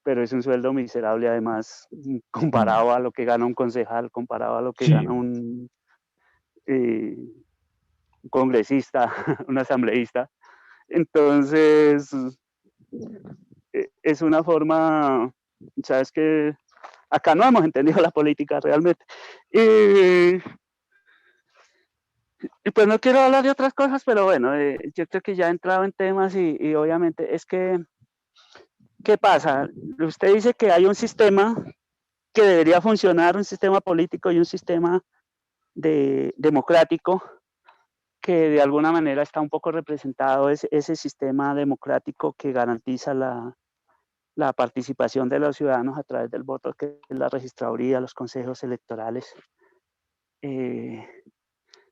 es un sueldo miserable además, comparado a lo que gana un concejal, comparado a lo que Sí. gana un congresista, un asambleísta. Entonces, es una forma, sabes que acá no hemos entendido la política realmente. Y pues no quiero hablar de otras cosas, pero bueno, yo creo que ya he entrado en temas y obviamente es que, ¿qué pasa? Usted dice que hay un sistema que debería funcionar, un sistema político y un sistema democrático, que de alguna manera está un poco representado, es ese sistema democrático que garantiza la participación de los ciudadanos a través del voto, que es la registraduría, los consejos electorales.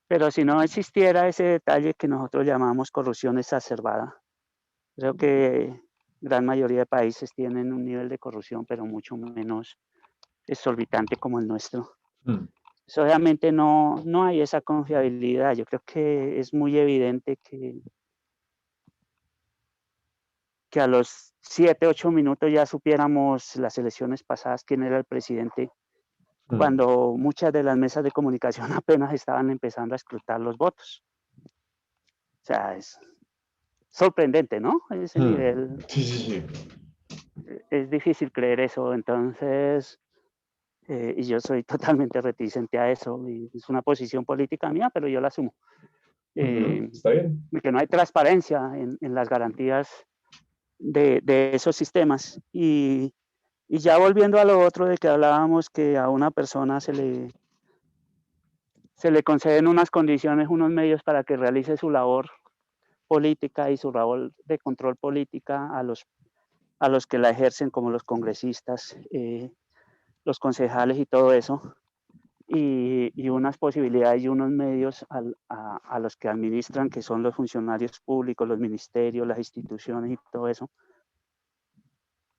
Pero si no existiera ese detalle que nosotros llamamos corrupción exacerbada, creo que gran mayoría de países tienen un nivel de corrupción, pero mucho menos exorbitante como el nuestro. Pues obviamente no hay esa confiabilidad. Yo creo que es muy evidente que a los 7, 8 minutos ya supiéramos las elecciones pasadas quién era el presidente, cuando muchas de las mesas de comunicación apenas estaban empezando a escrutar los votos. O sea, es sorprendente, ¿no? Ese nivel. Sí. Es difícil creer eso, entonces, y yo soy totalmente reticente a eso, y es una posición política mía, pero yo la asumo. Está bien. Que no hay transparencia en las garantías de esos sistemas. Y ya volviendo a lo otro de que hablábamos, que a una persona se le conceden unas condiciones, unos medios para que realice su labor política y su labor de control política a los que la ejercen, como los congresistas, los concejales y todo eso, y unas posibilidades y unos medios a los que administran, que son los funcionarios públicos, los ministerios, las instituciones y todo eso.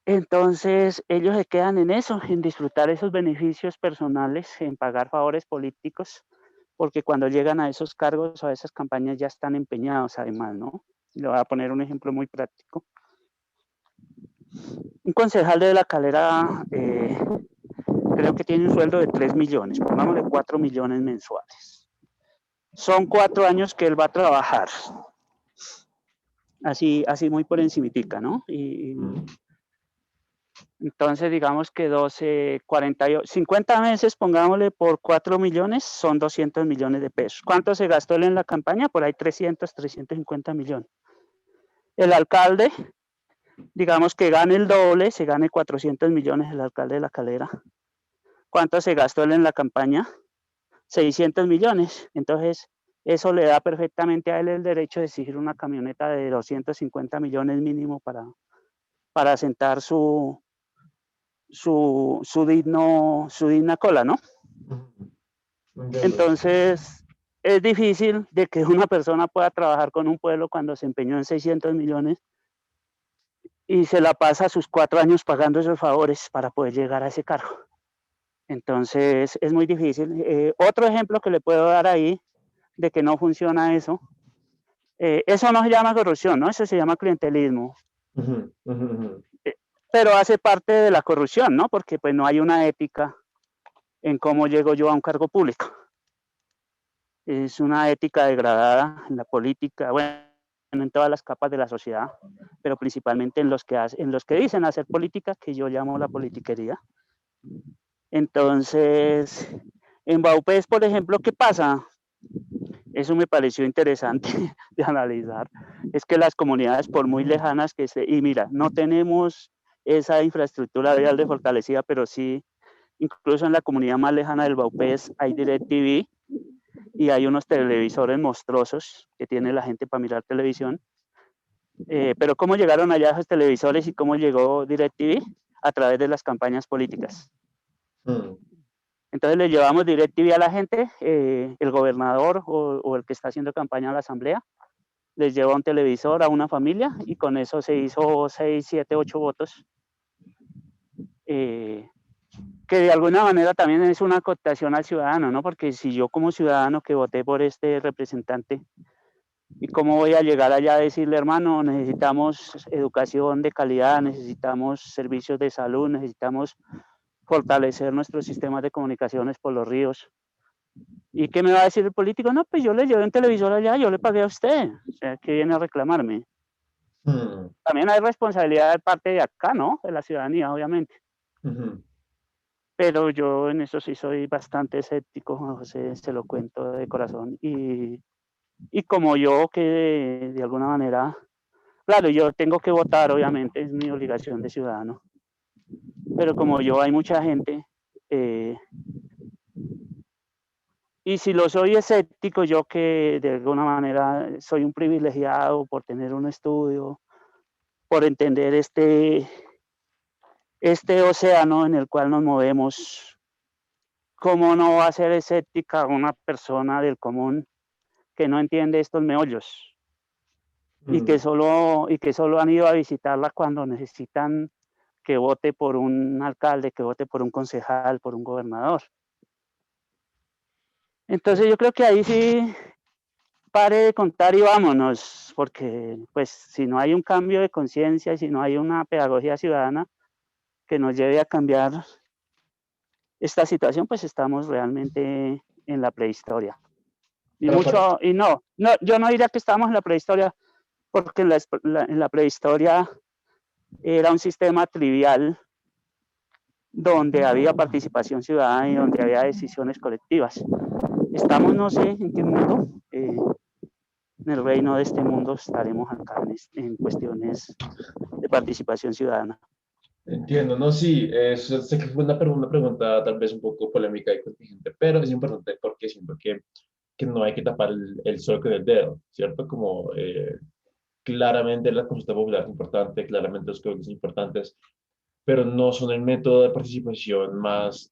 Entonces, ellos se quedan en eso, en disfrutar esos beneficios personales, en pagar favores políticos, porque cuando llegan a esos cargos o a esas campañas ya están empeñados además, ¿no? Le voy a poner un ejemplo muy práctico. Un concejal de La Calera creo que tiene un sueldo de 3 millones, pongámosle 4 millones mensuales. Son 4 años que él va a trabajar. Así muy por encimitica, ¿no? Y entonces digamos que 12, 40, 50 meses, pongámosle por 4 millones, son 200 millones de pesos. ¿Cuánto se gastó él en la campaña? Por ahí 350 millones. El alcalde, digamos que gane el doble, se gane 400 millones el alcalde de La Calera. ¿Cuánto se gastó él en la campaña? 600 millones. Entonces, eso le da perfectamente a él el derecho de exigir una camioneta de 250 millones mínimo para sentar su digna cola, ¿no? Entonces, es difícil de que una persona pueda trabajar con un pueblo cuando se empeñó en 600 millones y se la pasa sus 4 años pagando esos favores para poder llegar a ese cargo. Entonces, es muy difícil. Otro ejemplo que le puedo dar ahí de que no funciona eso, eso no se llama corrupción, ¿no? Eso se llama clientelismo. Pero hace parte de la corrupción, ¿no? Porque pues no hay una ética en cómo llego yo a un cargo público. Es una ética degradada en la política, bueno, en todas las capas de la sociedad, pero principalmente en los que dicen hacer política, que yo llamo la politiquería. Entonces, en Baupés, por ejemplo, ¿qué pasa? Eso me pareció interesante de analizar. Es que las comunidades, por muy lejanas que estén, y mira, no tenemos esa infraestructura vial de fortalecida, pero sí, incluso en la comunidad más lejana del Baupés hay DirecTV y hay unos televisores monstruosos que tiene la gente para mirar televisión. Pero ¿cómo llegaron allá esos televisores y cómo llegó DirecTV? A través de las campañas políticas. Entonces le llevamos DirecTV a la gente, el gobernador o el que está haciendo campaña a la asamblea, les lleva un televisor a una familia y con eso se hizo 6, 7, 8 votos. que de alguna manera también es una cooptación al ciudadano, ¿no? Porque si yo como ciudadano que voté por este representante, ¿y cómo voy a llegar allá a decirle, hermano, necesitamos educación de calidad, necesitamos servicios de salud, necesitamos fortalecer nuestros sistemas de comunicaciones por los ríos? ¿Y qué me va a decir el político? No, pues yo le llevé un televisor allá, yo le pagué a usted. O sea, ¿qué viene a reclamarme? Mm, También hay responsabilidad de parte de acá, ¿no? De la ciudadanía, obviamente. ujú. Pero yo en eso sí soy bastante escéptico, Juan José, se lo cuento de corazón. Y como yo que de alguna manera, claro, yo tengo que votar, obviamente, es mi obligación de ciudadano. Pero como yo hay mucha gente, eh, y si lo soy escéptico, yo que de alguna manera soy un privilegiado por tener un estudio, por entender este océano en el cual nos movemos, ¿cómo no va a ser escéptica una persona del común que no entiende estos meollos Mm. y que solo han ido a visitarla cuando necesitan que vote por un alcalde, que vote por un concejal, por un gobernador? Entonces yo creo que ahí sí pare de contar y vámonos, porque pues si no hay un cambio de conciencia y si no hay una pedagogía ciudadana que nos lleve a cambiar esta situación, pues estamos realmente en la prehistoria. Y Pero para, mucho, y no, yo no diría que estamos en la prehistoria, porque en la prehistoria era un sistema trivial donde había participación ciudadana y donde había decisiones colectivas. Estamos, no sé en qué mundo, en el reino de este mundo estaremos acá en cuestiones de participación ciudadana. entiendo, no, sí, sé que fue una pregunta tal vez un poco polémica y contingente, pero es importante porque siento que no hay que tapar el sol con el dedo, ¿cierto? Como claramente la consulta popular es importante, claramente los códigos son importantes, pero no son el método de participación más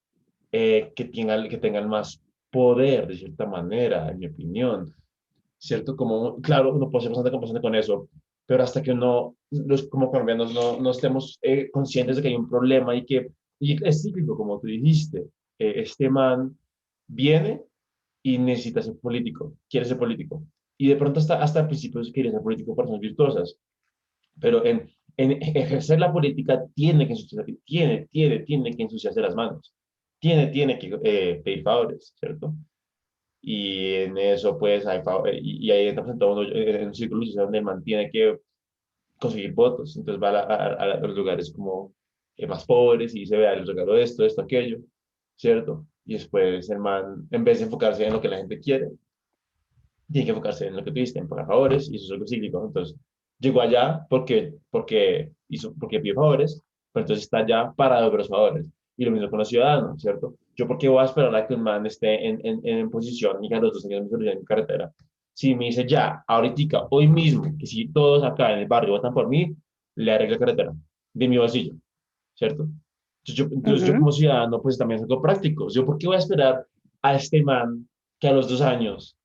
que tengan más poder, de cierta manera, en mi opinión. ¿Cierto? Como, claro, uno puede ser bastante compasante con eso, pero hasta que uno, los, como colombianos, no estemos conscientes de que hay un problema y es cíclico, como tú dijiste, este man viene y necesita ser político, quiere ser político. Y de pronto hasta el principio quiere ser político por razones virtuosas, pero en ejercer la política tiene que ensuciarse las manos, tiene que pedir favores, ¿cierto? Y en eso pues y ahí entra en todo en un círculo social donde el man tiene que conseguir votos, entonces va a los lugares como más pobres y dice, vea, les regalo esto, aquello, ¿cierto? Y después el man, en vez de enfocarse en lo que la gente quiere, tiene que enfocarse en lo que tú dices, en pagar favores, y eso es algo cíclico. Entonces, llegó allá porque pidió favores, pero entonces está allá para devolver los favores. Y lo mismo con los ciudadanos, ¿cierto? Yo, ¿por qué voy a esperar a que un man esté en posición y que a los 2 años me solucione en carretera? Si me dice ya, ahorita, hoy mismo, que si todos acá en el barrio votan por mí, le arreglo la carretera de mi bolsillo, ¿cierto? Entonces yo Ujú. como ciudadano, pues también soy práctico. Yo, ¿por qué voy a esperar a este man que a los 2 años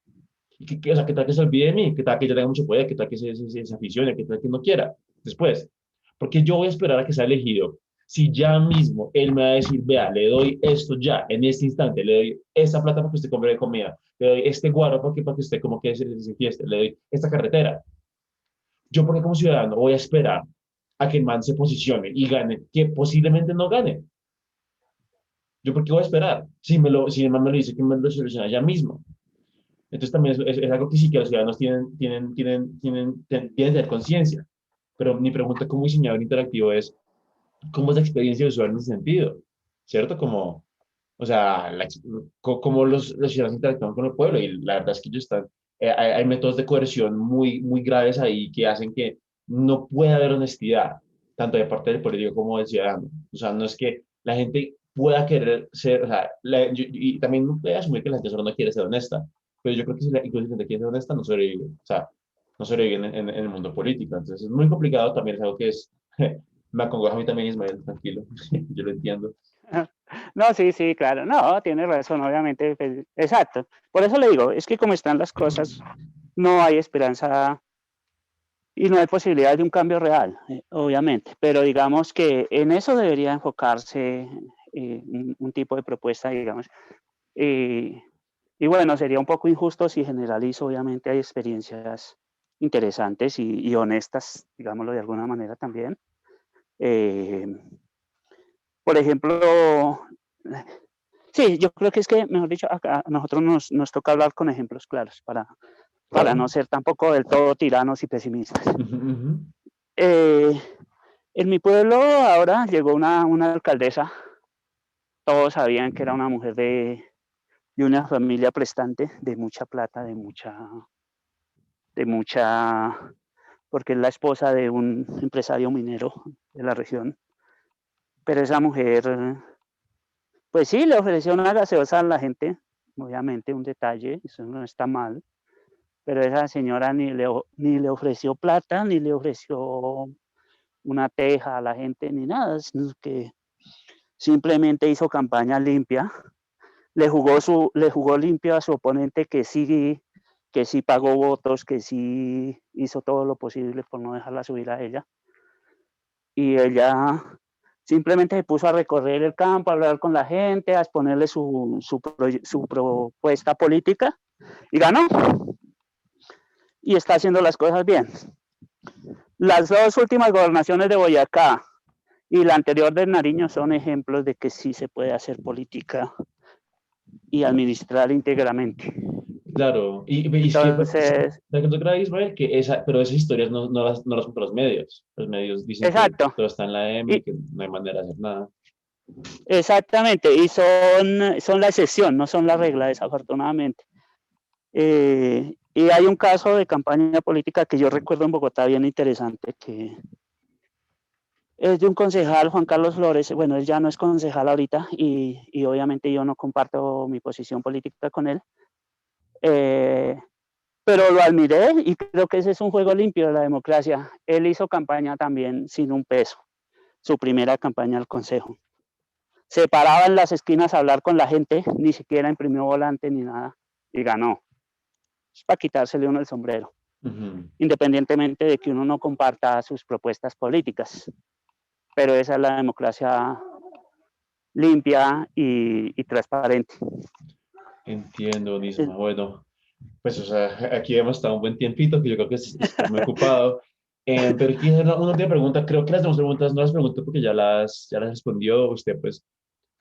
o sea, ¿qué tal que se olvide de mí? ¿Qué tal que yo tenga mucho poder? ¿Qué tal que se aficione? ¿Qué tal que no quiera? Después, porque yo voy a esperar a que sea elegido. Si ya mismo él me va a decir, vea, le doy esto ya, en este instante, le doy esta plata para que usted compre comida, le doy este guaro para que usted como que se fieste, le doy esta carretera. Yo, porque como ciudadano, voy a esperar a que el man se posicione y gane, que posiblemente no gane. Yo, ¿por qué voy a esperar? Si el man me lo dice que me lo soluciona ya mismo. Entonces también es algo que sí que los ciudadanos tienen que tener conciencia. Pero mi pregunta como diseñador interactivo es, ¿cómo es la experiencia de usuario en ese sentido? ¿Cierto? Como, o sea, cómo los ciudadanos interactúan con el pueblo. Y la verdad es que ellos están, hay métodos de coerción muy graves ahí que hacen que no pueda haber honestidad, tanto de parte del político como del ciudadano. O sea, no es que la gente pueda querer ser, o sea, y también no puede asumir que la gente solo no quiere ser honesta, pero yo creo que si incluso si la gente quiere ser honesta, no sobrevive, o sea, no sobrevive en el mundo político. Entonces es muy complicado, también es algo que es, me acongoja a mí también, Ismael, tranquilo, yo lo entiendo. No, sí, sí, claro. No, tiene razón, obviamente. Pues, exacto. Por eso le digo, es que como están las cosas, no hay esperanza y no hay posibilidad de un cambio real, obviamente. Pero digamos que en eso debería enfocarse un tipo de propuesta, digamos. Eh, y bueno, sería un poco injusto si generalizo, obviamente hay experiencias interesantes y honestas, digámoslo de alguna manera también. Eh, por ejemplo, sí, yo creo que es que, mejor dicho, acá a nosotros nos toca hablar con ejemplos claros para Claro. no ser tampoco del todo tiranos y pesimistas. Ujú, ujú. Eh, en mi pueblo ahora llegó una alcaldesa, todos sabían que era una mujer de una familia prestante, de mucha plata, de mucha, porque es la esposa de un empresario minero de la región. Pero esa mujer, pues sí, le ofreció una gaseosa a la gente, obviamente un detalle, eso no está mal, pero esa señora ni le ofreció plata, ni le ofreció una teja a la gente, ni nada, sino que simplemente hizo campaña limpia, le jugó limpio a su oponente que sí pagó votos, que sí hizo todo lo posible por no dejarla subir a ella. Y ella simplemente se puso a recorrer el campo, a hablar con la gente, a exponerle su propuesta política y ganó. Y está haciendo las cosas bien. Las dos últimas gobernaciones de Boyacá y la anterior de Nariño son ejemplos de que sí se puede hacer política y administrar íntegramente. Claro, y es que, Entonces, lo que tú crees, Israel, que pero esas historias no las cuentan los medios. Los medios dicen que exacto, todo está en la M y y, que no hay manera de hacer nada. exactamente, y son la excepción, no son la regla, desafortunadamente. Y hay un caso de campaña política que yo recuerdo en Bogotá bien interesante, que es de un concejal, Juan Carlos Flores. Bueno, él ya no es concejal ahorita y obviamente yo no comparto mi posición política con él, eh, pero lo admiré y creo que ese es un juego limpio de la democracia. Él hizo campaña también sin un peso, su primera campaña al consejo. Se paraba en las esquinas a hablar con la gente, ni siquiera imprimió volante ni nada y ganó. Es para quitársele uno el sombrero, Ujú. independientemente de que uno no comparta sus propuestas políticas. Pero esa es la democracia limpia y transparente. Entiendo, buenísimo. Bueno, pues, o sea, aquí hemos estado un buen tiempito, que yo creo que estás muy ocupado. Pero aquí una última pregunta. Creo que las demás preguntas no las pregunto porque ya las respondió. Usted, pues,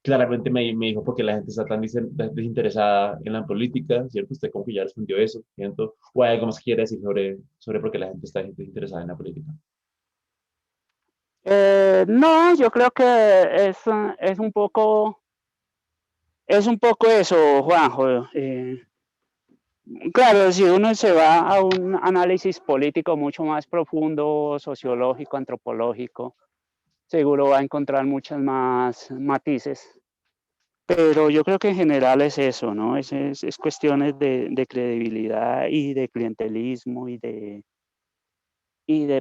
claramente me dijo porque la gente está tan desinteresada en la política, ¿cierto? Usted como que ya respondió eso, ¿cierto? ¿O hay algo más que quiere decir sobre por qué la gente está desinteresada en la política? No, yo creo que es un poco eso, Juanjo. Claro, si uno se va a un análisis político mucho más profundo, sociológico, antropológico, seguro va a encontrar muchas más matices. Pero yo creo que en general es eso, ¿no? Es cuestiones de credibilidad y de clientelismo y de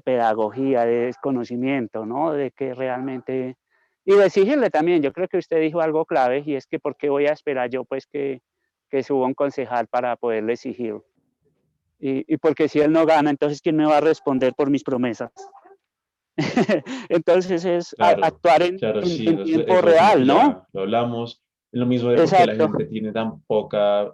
pedagogía, de conocimiento, ¿no? De que realmente. Y de exigirle también, yo creo que usted dijo algo clave y es que ¿por qué voy a esperar yo pues que suba un concejal para poderle exigir? Y porque si él no gana, entonces ¿quién me va a responder por mis promesas? Entonces es Claro, actuar en, claro, en, sí, en tiempo eso como que real, ¿no? ya lo hablamos. Es lo mismo de por qué la Exacto, gente tiene tan poca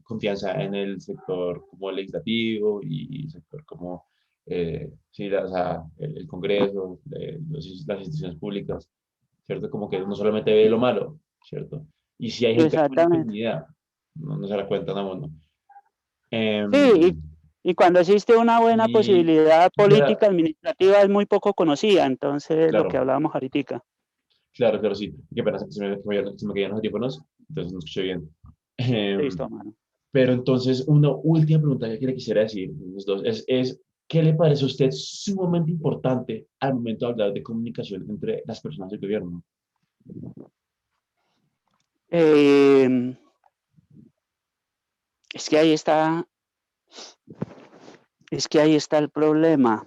confianza en el sector como legislativo y sector como, sí, o sea, el Congreso, las instituciones públicas, ¿cierto? Como que no solamente ve lo malo, ¿cierto? Y si hay gente buena, pues exactamente. ni idea, no se la cuentan a uno. Sí, Em, y cuando existe una buena y posibilidad quisiera, política administrativa es muy poco conocida, entonces lo que claro, hablábamos ahorita. claro, claro, sí. Qué pena, se me caían los audífonos, entonces no escuché bien. Listo, Em, mano. pero entonces, una última pregunta que le quisiera decir, los dos, ¿qué le parece a usted sumamente importante al momento de hablar de comunicación entre las personas del gobierno? Eh, es que ahí está, es que ahí está el problema,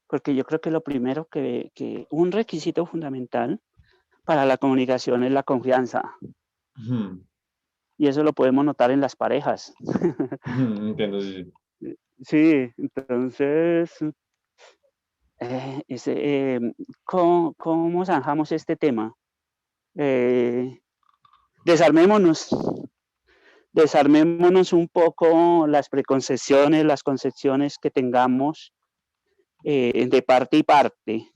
porque yo creo que lo primero que un requisito fundamental para la comunicación es la confianza, Ujú, y eso lo podemos notar en las parejas. ujú, entiendo, sí, sí. Sí, entonces, ese, ¿cómo zanjamos este tema? Desarmémonos, desarmémonos un poco las preconcepciones, las concepciones que tengamos de parte y parte.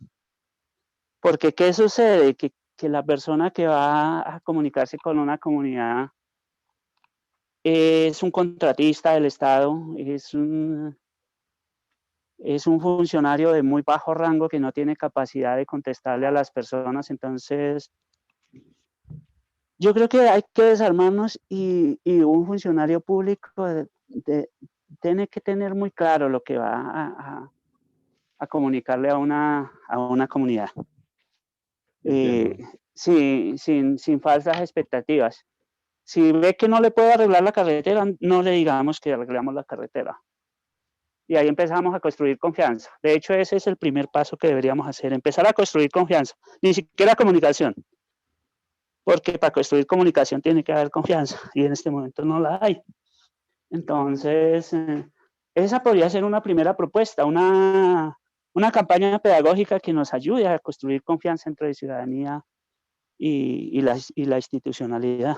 Porque ¿qué sucede? Que la persona que va a comunicarse con una comunidad es un contratista del Estado, es un funcionario de muy bajo rango que no tiene capacidad de contestarle a las personas. Entonces, yo creo que hay que desarmarnos y un funcionario público tiene que tener muy claro lo que va a comunicarle a una comunidad. Sin falsas expectativas. Si ve que no le puede arreglar la carretera, no le digamos que arreglamos la carretera. Y ahí empezamos a construir confianza. De hecho, ese es el primer paso que deberíamos hacer, empezar a construir confianza. Ni siquiera comunicación, porque para construir comunicación tiene que haber confianza y en este momento no la hay. Entonces, esa podría ser una primera propuesta, una campaña pedagógica que nos ayude a construir confianza entre la ciudadanía y la institucionalidad.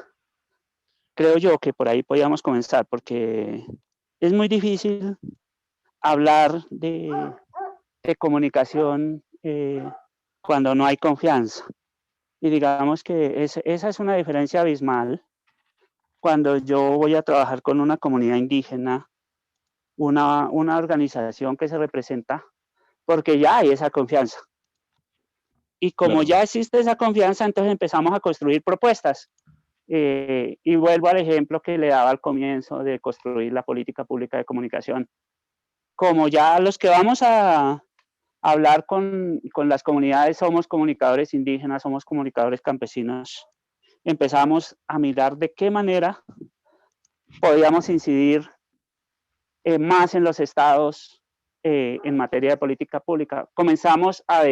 Creo yo que por ahí podríamos comenzar, porque es muy difícil hablar de comunicación cuando no hay confianza. Y digamos que esa es una diferencia abismal cuando yo voy a trabajar con una comunidad indígena, una organización que se representa, porque ya hay esa confianza. Y como Claro. ya existe esa confianza, entonces empezamos a construir propuestas. Y vuelvo al ejemplo que le daba al comienzo de construir la política pública de comunicación. Como ya los que vamos a hablar con las comunidades somos comunicadores indígenas, somos comunicadores campesinos, empezamos a mirar de qué manera podíamos incidir más en los estados en materia de política pública. Comenzamos a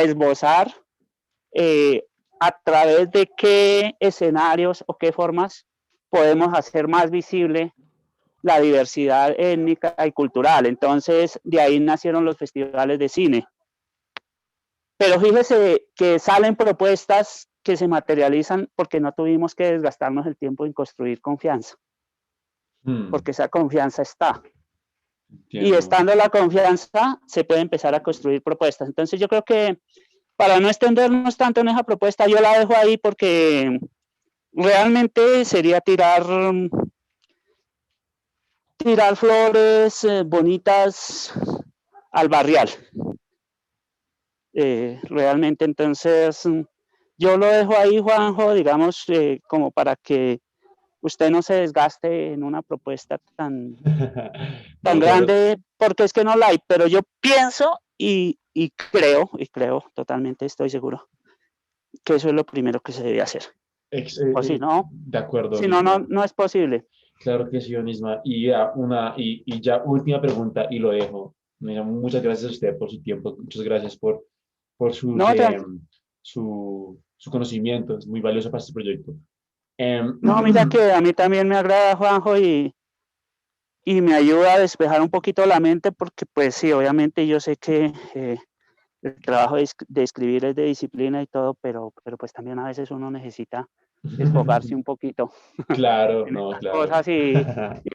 esbozar a través de qué escenarios o qué formas podemos hacer más visible la diversidad étnica y cultural. Entonces, de ahí nacieron los festivales de cine. Pero fíjese que salen propuestas que se materializan porque no tuvimos que desgastarnos el tiempo en construir confianza, porque esa confianza está. Entiendo. Y estando la confianza, se puede empezar a construir propuestas. Entonces, yo creo que para no extendernos tanto en esa propuesta, yo la dejo ahí porque realmente sería tirar flores bonitas al barrial. Realmente, entonces, yo lo dejo ahí, Juanjo, digamos, como para que usted no se desgaste en una propuesta tan No, claro. grande, porque es que no la hay, pero yo pienso y creo totalmente, estoy seguro, que eso es lo primero que se debe hacer. O si no, De acuerdo, Nisma. no es posible. Claro que sí, Onisma. Y ya última pregunta y lo dejo. Mira, muchas gracias a usted por su tiempo, muchas gracias por No, su conocimiento, es muy valioso para este proyecto. no, mira que a mí también me agrada, Juanjo, y me ayuda a despejar un poquito la mente, porque pues sí, obviamente yo sé que el trabajo de escribir es de disciplina y todo, pero pues también a veces uno necesita desfogarse un poquito Claro, en no, estas claro. cosas y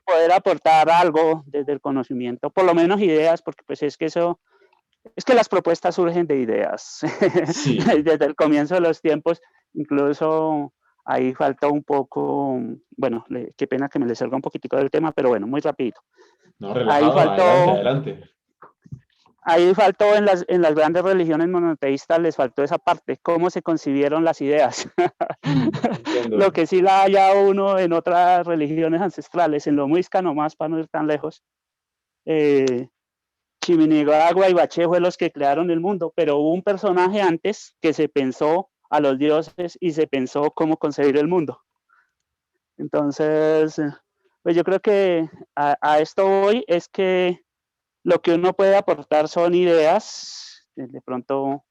poder aportar algo desde el conocimiento, por lo menos ideas, porque pues es que las propuestas surgen de ideas. Sí, Desde el comienzo de los tiempos, incluso ahí faltó un poco, bueno, qué pena que me le salga un poquitico del tema, pero bueno, muy rápido. no, Ahí relajado, adelante, faltó, adelante. en las grandes religiones monoteístas, les faltó esa parte, cómo se concibieron las ideas. Lo Entiendo. que sí la haya uno en otras religiones ancestrales, en lo muisca nomás, para no ir tan lejos. Chiminigua y Bache fue los que crearon el mundo, pero hubo un personaje antes que se pensó a los dioses y se pensó cómo concebir el mundo. Entonces, pues yo creo que a esto voy, es que lo que uno puede aportar son ideas, de pronto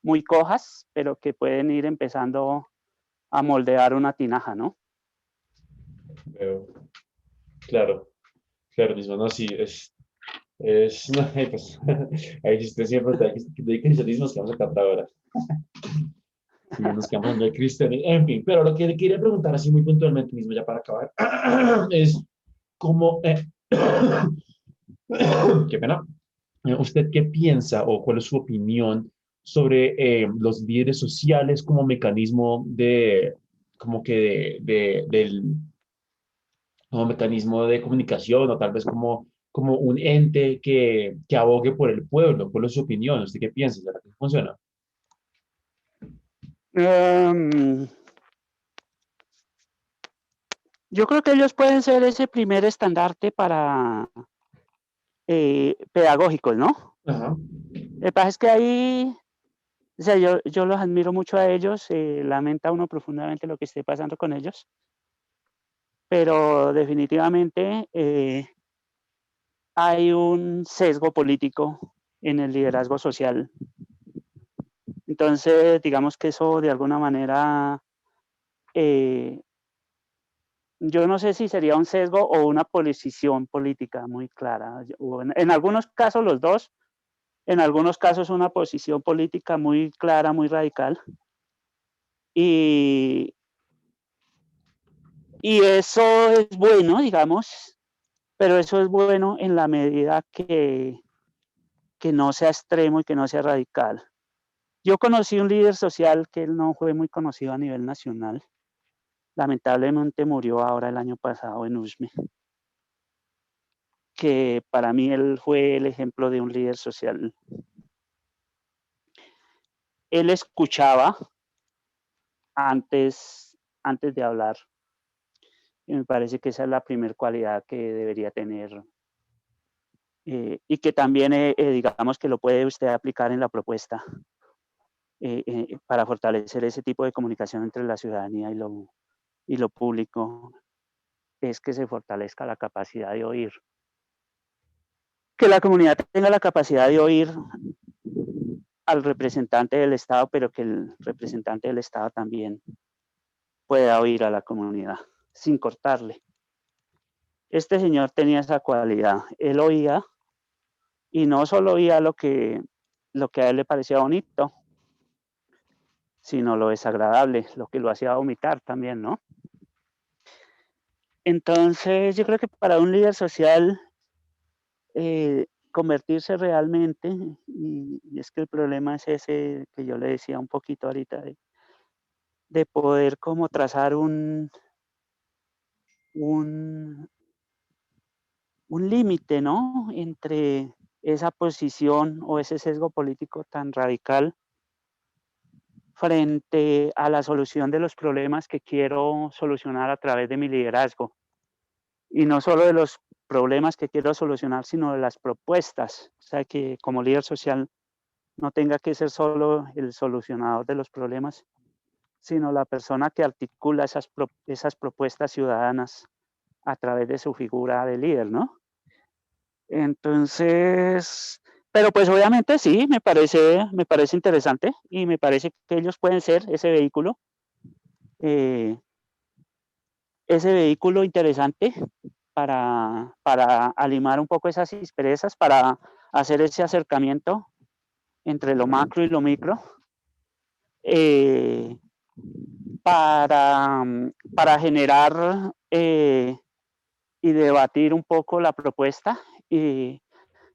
muy cojas, pero que pueden ir empezando a moldear una tinaja, ¿no? Veo. Claro, claro, mismo, no, sí, no, pues, ahí si usted siempre te dice que nos quedamos acá otra hora. Sí, nos quedamos hablando de cristianismo, en fin, pero lo que le quería preguntar así muy puntualmente mismo, ya para acabar, es cómo, qué pena, ¿usted qué piensa o cuál es su opinión sobre los líderes sociales como mecanismo de, como que como mecanismo de comunicación o tal vez como un ente que abogue por el pueblo? ¿Cuál es su opinión? ¿Usted qué piensa? ¿Será que funciona? Em, yo creo que ellos pueden ser ese primer estandarte para pedagógicos, ¿no? Ajá. Lo que pasa es que ahí, o sea, yo los admiro mucho a ellos, lamenta uno profundamente lo que esté pasando con ellos, pero definitivamente hay un sesgo político en el liderazgo social. Entonces, digamos que eso de alguna manera, eh, yo no sé si sería un sesgo o una posición política muy clara. O en algunos casos los dos, en algunos casos una posición política muy clara, muy radical. Y, y eso es bueno, digamos, pero eso es bueno en la medida que no sea extremo y que no sea radical. Yo conocí un líder social que él no fue muy conocido a nivel nacional. Lamentablemente murió ahora el año pasado en Usme, que para mí él fue el ejemplo de un líder social. Él escuchaba antes de hablar. Y me parece que esa es la primera cualidad que debería tener y que también, digamos, que lo puede usted aplicar en la propuesta para fortalecer ese tipo de comunicación entre la ciudadanía y lo público, es que se fortalezca la capacidad de oír. Que la comunidad tenga la capacidad de oír al representante del Estado, pero que el representante del Estado también pueda oír a la comunidad sin cortarle. Este señor tenía esa cualidad. Él oía y no solo oía lo que a él le parecía bonito, sino lo desagradable, lo que lo hacía vomitar también, ¿no? Entonces, yo creo que para un líder social, convertirse realmente, y es que el problema es ese que yo le decía un poquito ahorita, de poder como trazar un, un límite, ¿no? Entre esa posición o ese sesgo político tan radical frente a la solución de los problemas que quiero solucionar a través de mi liderazgo. Y no solo de los problemas que quiero solucionar, sino de las propuestas. O sea, que como líder social no tenga que ser solo el solucionador de los problemas, sino la persona que articula esas propuestas ciudadanas a través de su figura de líder, ¿no? Entonces, pero pues obviamente sí, me parece interesante y me parece que ellos pueden ser eh, ese vehículo interesante para alimar un poco esas asperezas, para hacer ese acercamiento entre lo macro y lo micro, eh, para generar y debatir un poco la propuesta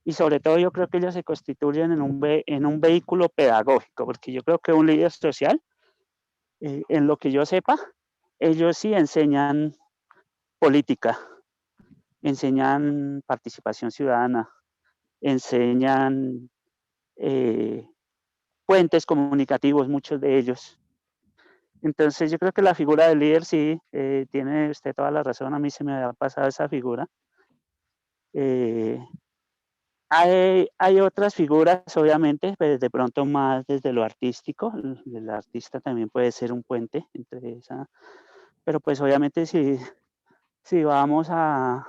y sobre todo yo creo que ellos se constituyen en un vehículo pedagógico, porque yo creo que un líder social, en lo que yo sepa, ellos sí enseñan política, enseñan participación ciudadana, enseñan eh, puentes comunicativos, muchos de ellos. Entonces yo creo que la figura del líder sí, tiene usted toda la razón, a mí se me ha pasado esa figura. Eh, hay otras figuras, obviamente, pero de pronto más desde lo artístico, el artista también puede ser un puente entre esa, pero pues obviamente si vamos a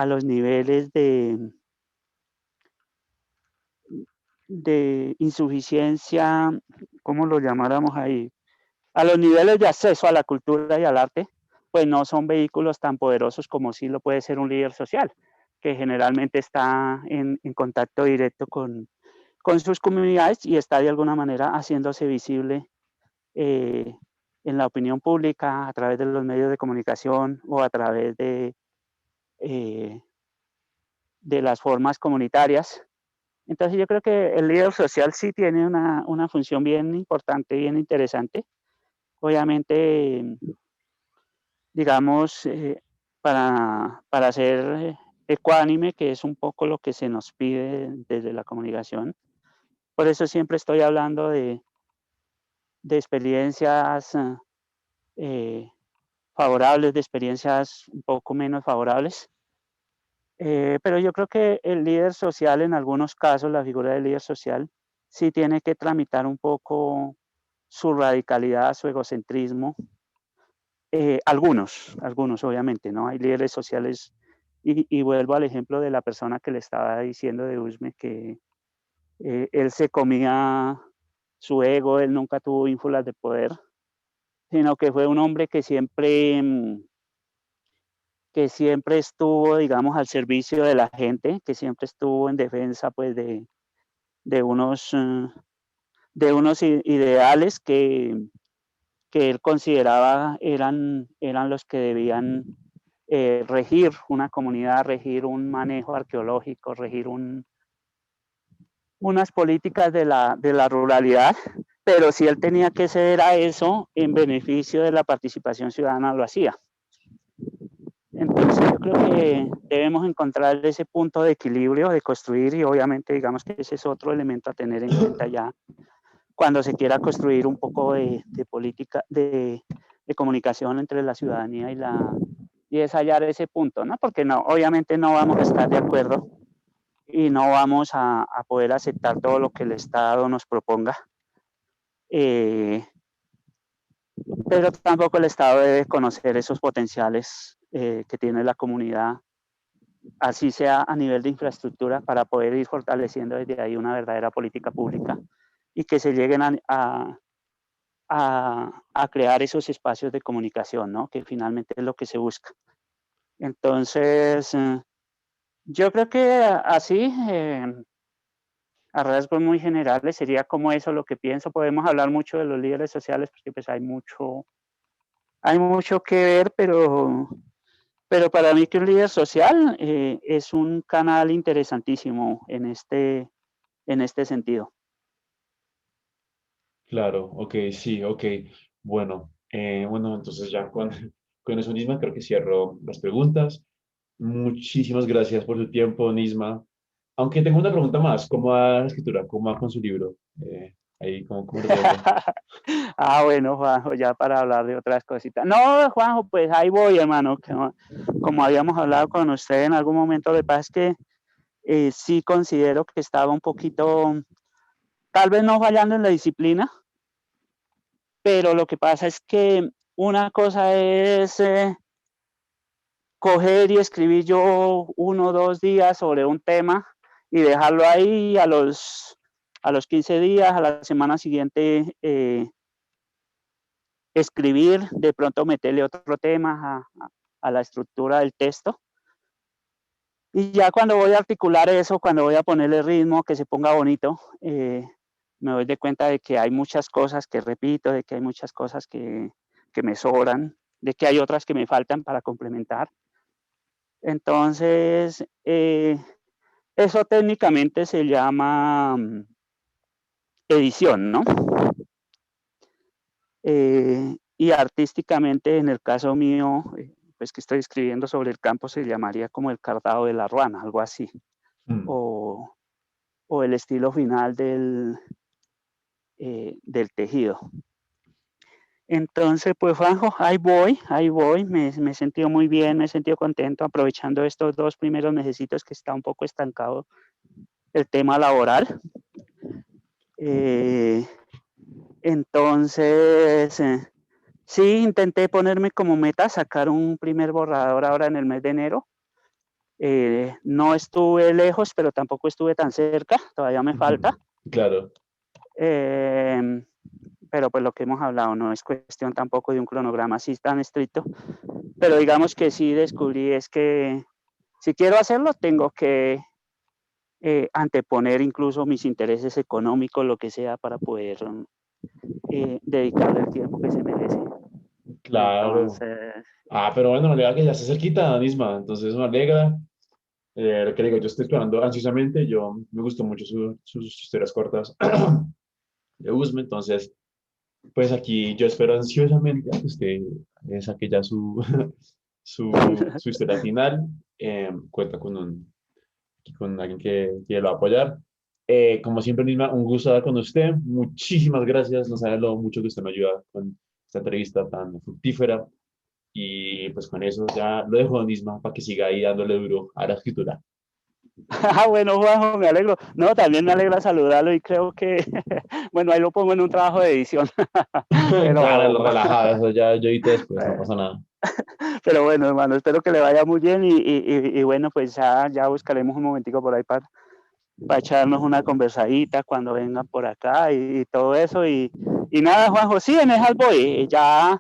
los niveles de insuficiencia, ¿cómo lo llamáramos ahí? A los niveles de acceso a la cultura y al arte, pues no son vehículos tan poderosos como sí lo puede ser un líder social, que generalmente está en contacto directo con sus comunidades y está de alguna manera haciéndose visible en la opinión pública, a través de los medios de comunicación o a través de las formas comunitarias. Entonces yo creo que el líder social sí tiene una función bien importante, bien interesante. Obviamente, digamos, para ser ecuánime, que es un poco lo que se nos pide desde la comunicación. Por eso siempre estoy hablando de experiencias favorables, de experiencias un poco menos favorables. Pero yo creo que el líder social, en algunos casos, la figura del líder social, sí tiene que tramitar un poco su radicalidad, su egocentrismo. Algunos obviamente, ¿no? Hay líderes sociales, y vuelvo al ejemplo de la persona que le estaba diciendo de Usme, que él se comía su ego, él nunca tuvo ínfulas de poder, sino que fue un hombre que siempre estuvo, digamos, al servicio de la gente, que siempre estuvo en defensa, pues, de unos ideales que él consideraba eran los que debían regir una comunidad, regir un manejo arqueológico, regir unas políticas de la ruralidad, pero si él tenía que ceder a eso en beneficio de la participación ciudadana, lo hacía. Entonces yo creo que debemos encontrar ese punto de equilibrio, de construir, y obviamente digamos que ese es otro elemento a tener en cuenta ya cuando se quiera construir un poco de política, de comunicación entre la ciudadanía y es hallar ese punto, ¿no? Porque no, obviamente no vamos a estar de acuerdo y no vamos a poder aceptar todo lo que el Estado nos proponga. Pero tampoco el Estado debe conocer esos potenciales que tiene la comunidad, así sea a nivel de infraestructura, para poder ir fortaleciendo desde ahí una verdadera política pública y que se lleguen a crear esos espacios de comunicación, ¿no? Que finalmente es lo que se busca. Entonces, yo creo que así, a rasgos muy generales, sería como eso lo que pienso. Podemos hablar mucho de los líderes sociales porque pues hay mucho que ver, pero para mí que un líder social es un canal interesantísimo en este sentido. Claro, ok, sí, ok. Bueno, bueno, entonces ya con eso, Nisma, creo que cierro las preguntas. Muchísimas gracias por tu tiempo, Nisma. Aunque tengo una pregunta más, ¿cómo va la escritura? ¿Cómo va con su libro? Ahí, ¿cómo lo lleva todo? Bueno, Juanjo, ya para hablar de otras cositas. No, Juanjo, pues ahí voy, hermano. Como habíamos hablado con usted en algún momento, lo que pasa es que sí considero que estaba un poquito, tal vez no fallando en la disciplina, pero lo que pasa es que una cosa es coger y escribir yo 1 o 2 días sobre un tema y dejarlo ahí a los 15 días, a la semana siguiente escribir, de pronto meterle otro tema a la estructura del texto. Y ya cuando voy a articular eso, cuando voy a ponerle ritmo, que se ponga bonito, me doy de cuenta de que hay muchas cosas que repito, de que hay muchas cosas que me sobran, de que hay otras que me faltan para complementar. Entonces, eso técnicamente se llama edición, ¿no? Y artísticamente, en el caso mío, pues que estoy escribiendo sobre el campo, se llamaría como el cardado de la ruana, algo así, Mm. o, o el estilo final del tejido. Entonces, pues Juanjo, ahí voy, me he sentido muy bien, me he sentido contento aprovechando estos 2 primeros mesecitos que está un poco estancado el tema laboral. Entonces, sí, intenté ponerme como meta sacar un primer borrador ahora en el mes de enero. No estuve lejos, pero tampoco estuve tan cerca, todavía me falta. Claro, Pero pues lo que hemos hablado no es cuestión tampoco de un cronograma así tan estricto, pero digamos que sí descubrí es que si quiero hacerlo tengo que anteponer incluso mis intereses económicos, lo que sea, para poder dedicarle el tiempo que se merece. Claro. Entonces, Pero bueno, me alegra que ya se cerquita, Nisma. Entonces me alegra. Lo que le digo, yo estoy esperando ansiosamente. Yo me gustó mucho sus historias cortas de Usme. Entonces, pues aquí yo espero ansiosamente a que usted saque ya su historia final. Cuenta con alguien que lo va a apoyar. Como siempre, Nisma, un gusto hablar con usted. Muchísimas gracias. No sabe lo mucho que usted me ayuda con esta entrevista tan fructífera. Y pues con eso ya lo dejo, Nisma, para que siga ahí dándole duro a la escritura. bueno, Juanjo, me alegro. No, también me alegra saludarlo y creo que, bueno, ahí lo pongo en un trabajo de edición. Claro, pero, relajada, eso ya yo edito después, no eh, pasa nada. pero bueno, hermano, espero que le vaya muy bien y bueno, pues ya buscaremos un momentico por ahí para echarnos una conversadita cuando vengan por acá y todo eso. Y nada, Juanjo, sí, en esas voy. Ya,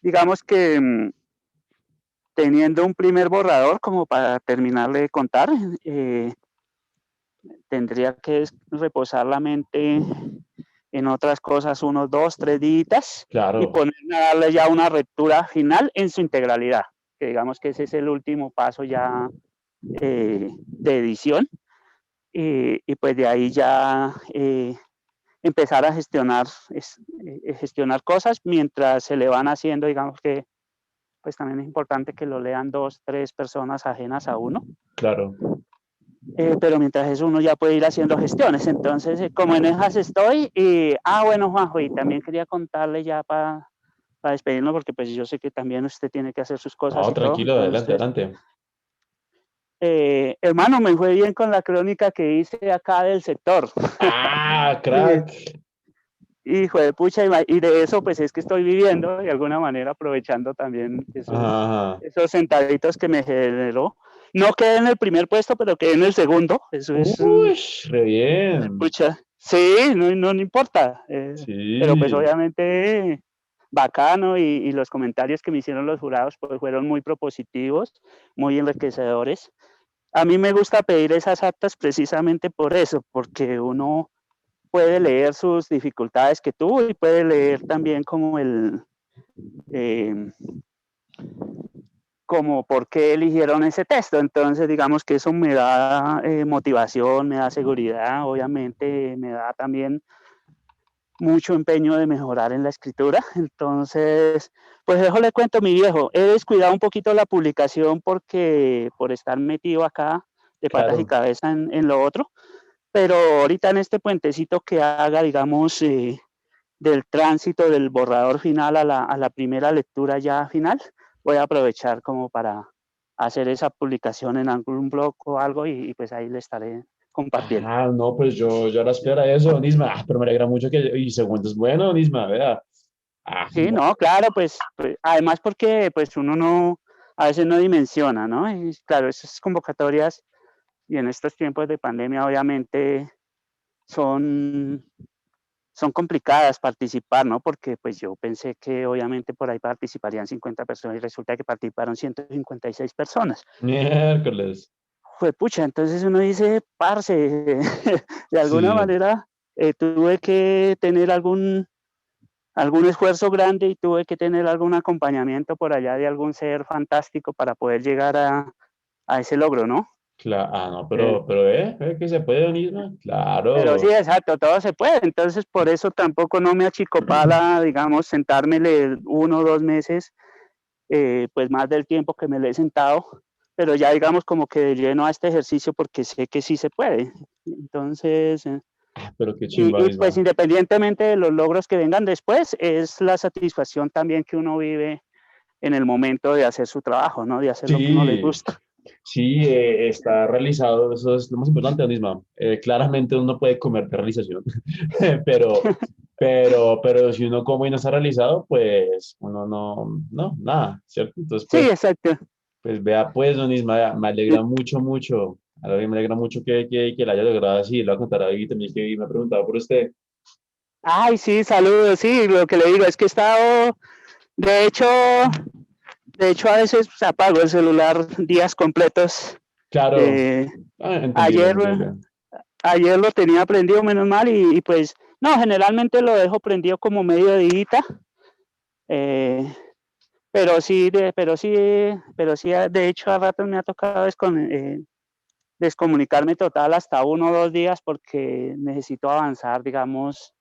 digamos que teniendo un primer borrador como para terminarle de contar, tendría que reposar la mente en otras cosas unos 2, 3 días y Claro, ponerme a darle ya una lectura final en su integralidad, que digamos que ese es el último paso ya de edición y pues de ahí ya empezar a gestionar cosas mientras se le van haciendo, digamos que pues también es importante que lo lean 2, 3 personas ajenas a uno, claro. pero mientras eso uno ya puede ir haciendo gestiones. Entonces, como en esas estoy, bueno, Juanjo, y también quería contarle ya para despedirnos, porque pues yo sé que también usted tiene que hacer sus cosas No, y todo. tranquilo, adelante, Entonces, adelante. hermano, me fue bien con la crónica que hice acá del sector. y, Crack. Hijo de pucha, y de eso pues es que estoy viviendo de alguna manera, aprovechando también Ajá. esos centavos que me generó. No quedé en el primer puesto, pero quedé en el segundo. Eso es, Uy, re bien. pucha, sí, no importa. Pero pues Sí, obviamente bacano y los comentarios que me hicieron los jurados pues fueron muy propositivos, muy enriquecedores. A mí me gusta pedir esas actas precisamente por eso, porque uno puede leer sus dificultades que tuvo y puede leer también eh, como por qué eligieron ese texto. Entonces, digamos que eso me da motivación, me da seguridad, obviamente me da también mucho empeño de mejorar en la escritura. Entonces, pues eso le cuento, mi viejo. He descuidado un poquito la publicación porque por estar metido acá de patas y claro. cabeza en lo otro. Pero ahorita en este puentecito que haga, digamos, del tránsito del borrador final a la primera lectura ya final, voy a aprovechar como para hacer esa publicación en algún blog o algo y pues ahí le estaré compartiendo. No, pues yo ahora espera eso, Nisma. Pero me alegra mucho que. Y segundo es bueno, Nisma, vea. Sí, no, claro, pues además porque pues uno no, a veces no dimensiona, ¿no? Y claro, esas convocatorias y en estos tiempos de pandemia obviamente son son complicadas participar, ¿no? Porque pues yo pensé que obviamente por ahí participarían 50 personas y resulta que participaron 156 personas. Miércoles. Fue pucha, entonces uno dice, parce, de alguna Sí. manera tuve que tener algún esfuerzo grande y tuve que tener algún acompañamiento por allá de algún ser fantástico para poder llegar a ese logro, ¿no? No, Eh, pero que se puede, Nisma. Pero sí, Claro. exacto, todo se puede. Entonces, por eso tampoco no me achicopala, digamos, sentármele 1 o 2 meses pues más del tiempo que me le he sentado, pero ya digamos como que de lleno a este ejercicio porque sé que sí se puede. Entonces, Pero qué chimba, pues Nisma. independientemente de los logros que vengan después, es la satisfacción también que uno vive en el momento de hacer su trabajo, ¿no? De hacer lo que uno le Sí, gusta. sí, está realizado, eso es lo más importante, Nisma. Claramente uno no puede comer de realización, pero, pero si uno come y no está realizado, pues uno no, nada, ¿cierto? Entonces, Sí, pues, exacto. pues vea, pues, don Nisma, me alegra mucho, mucho. A mí me alegra mucho que la haya logrado así. Le voy a contar a David también que me ha preguntado por usted. Ay, sí, saludos, sí, lo que le digo es que he estado, de hecho, a veces apago el celular días completos. Claro, Eh, entendible, Ayer, entendible. ayer lo tenía prendido, menos mal, y pues, no, generalmente lo dejo prendido como mediodía, eh, pero sí, de hecho, a ratos me ha tocado descomunicarme total hasta 1 o 2 días porque necesito avanzar, digamos,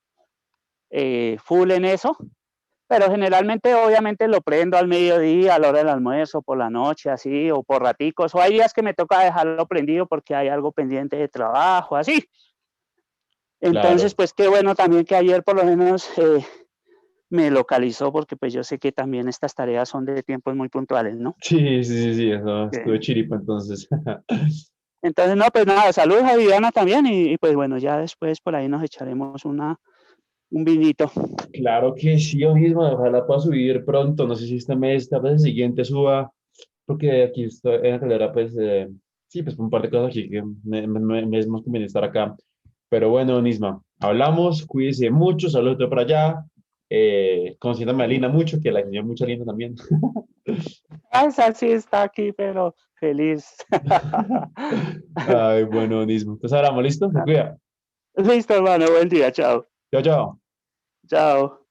full en eso. Pero generalmente, obviamente, lo prendo al mediodía, a la hora del almuerzo, por la noche, así, o por raticos. O hay días que me toca dejarlo prendido porque hay algo pendiente de trabajo, así. Entonces, Claro. pues qué bueno también que ayer por lo menos me localizó, porque pues yo sé que también estas tareas son de tiempos muy puntuales, ¿no? Sí, sí, sí, sí, eso estuvo Eh, chiripa entonces. Entonces, no, pues nada, saludos a Viviana también y pues bueno, ya después por ahí nos echaremos un vinito. Claro que sí, yo mismo, ojalá pueda subir pronto, no sé si este mes, tal vez el siguiente suba, porque aquí estoy en realidad, pues, sí, pues un par de cosas aquí que me es más conveniente estar acá. Pero bueno, Nisma, hablamos, cuídese mucho, saludos para allá, consiéntame a Lina mucho, que la enseñó mucho a Lina también. Esa sí está aquí, pero feliz. Ay, bueno, Nisma, entonces hablamos, ¿listo? Se cuida. Listo, hermano, buen día, chao. Chao, chao. Chao.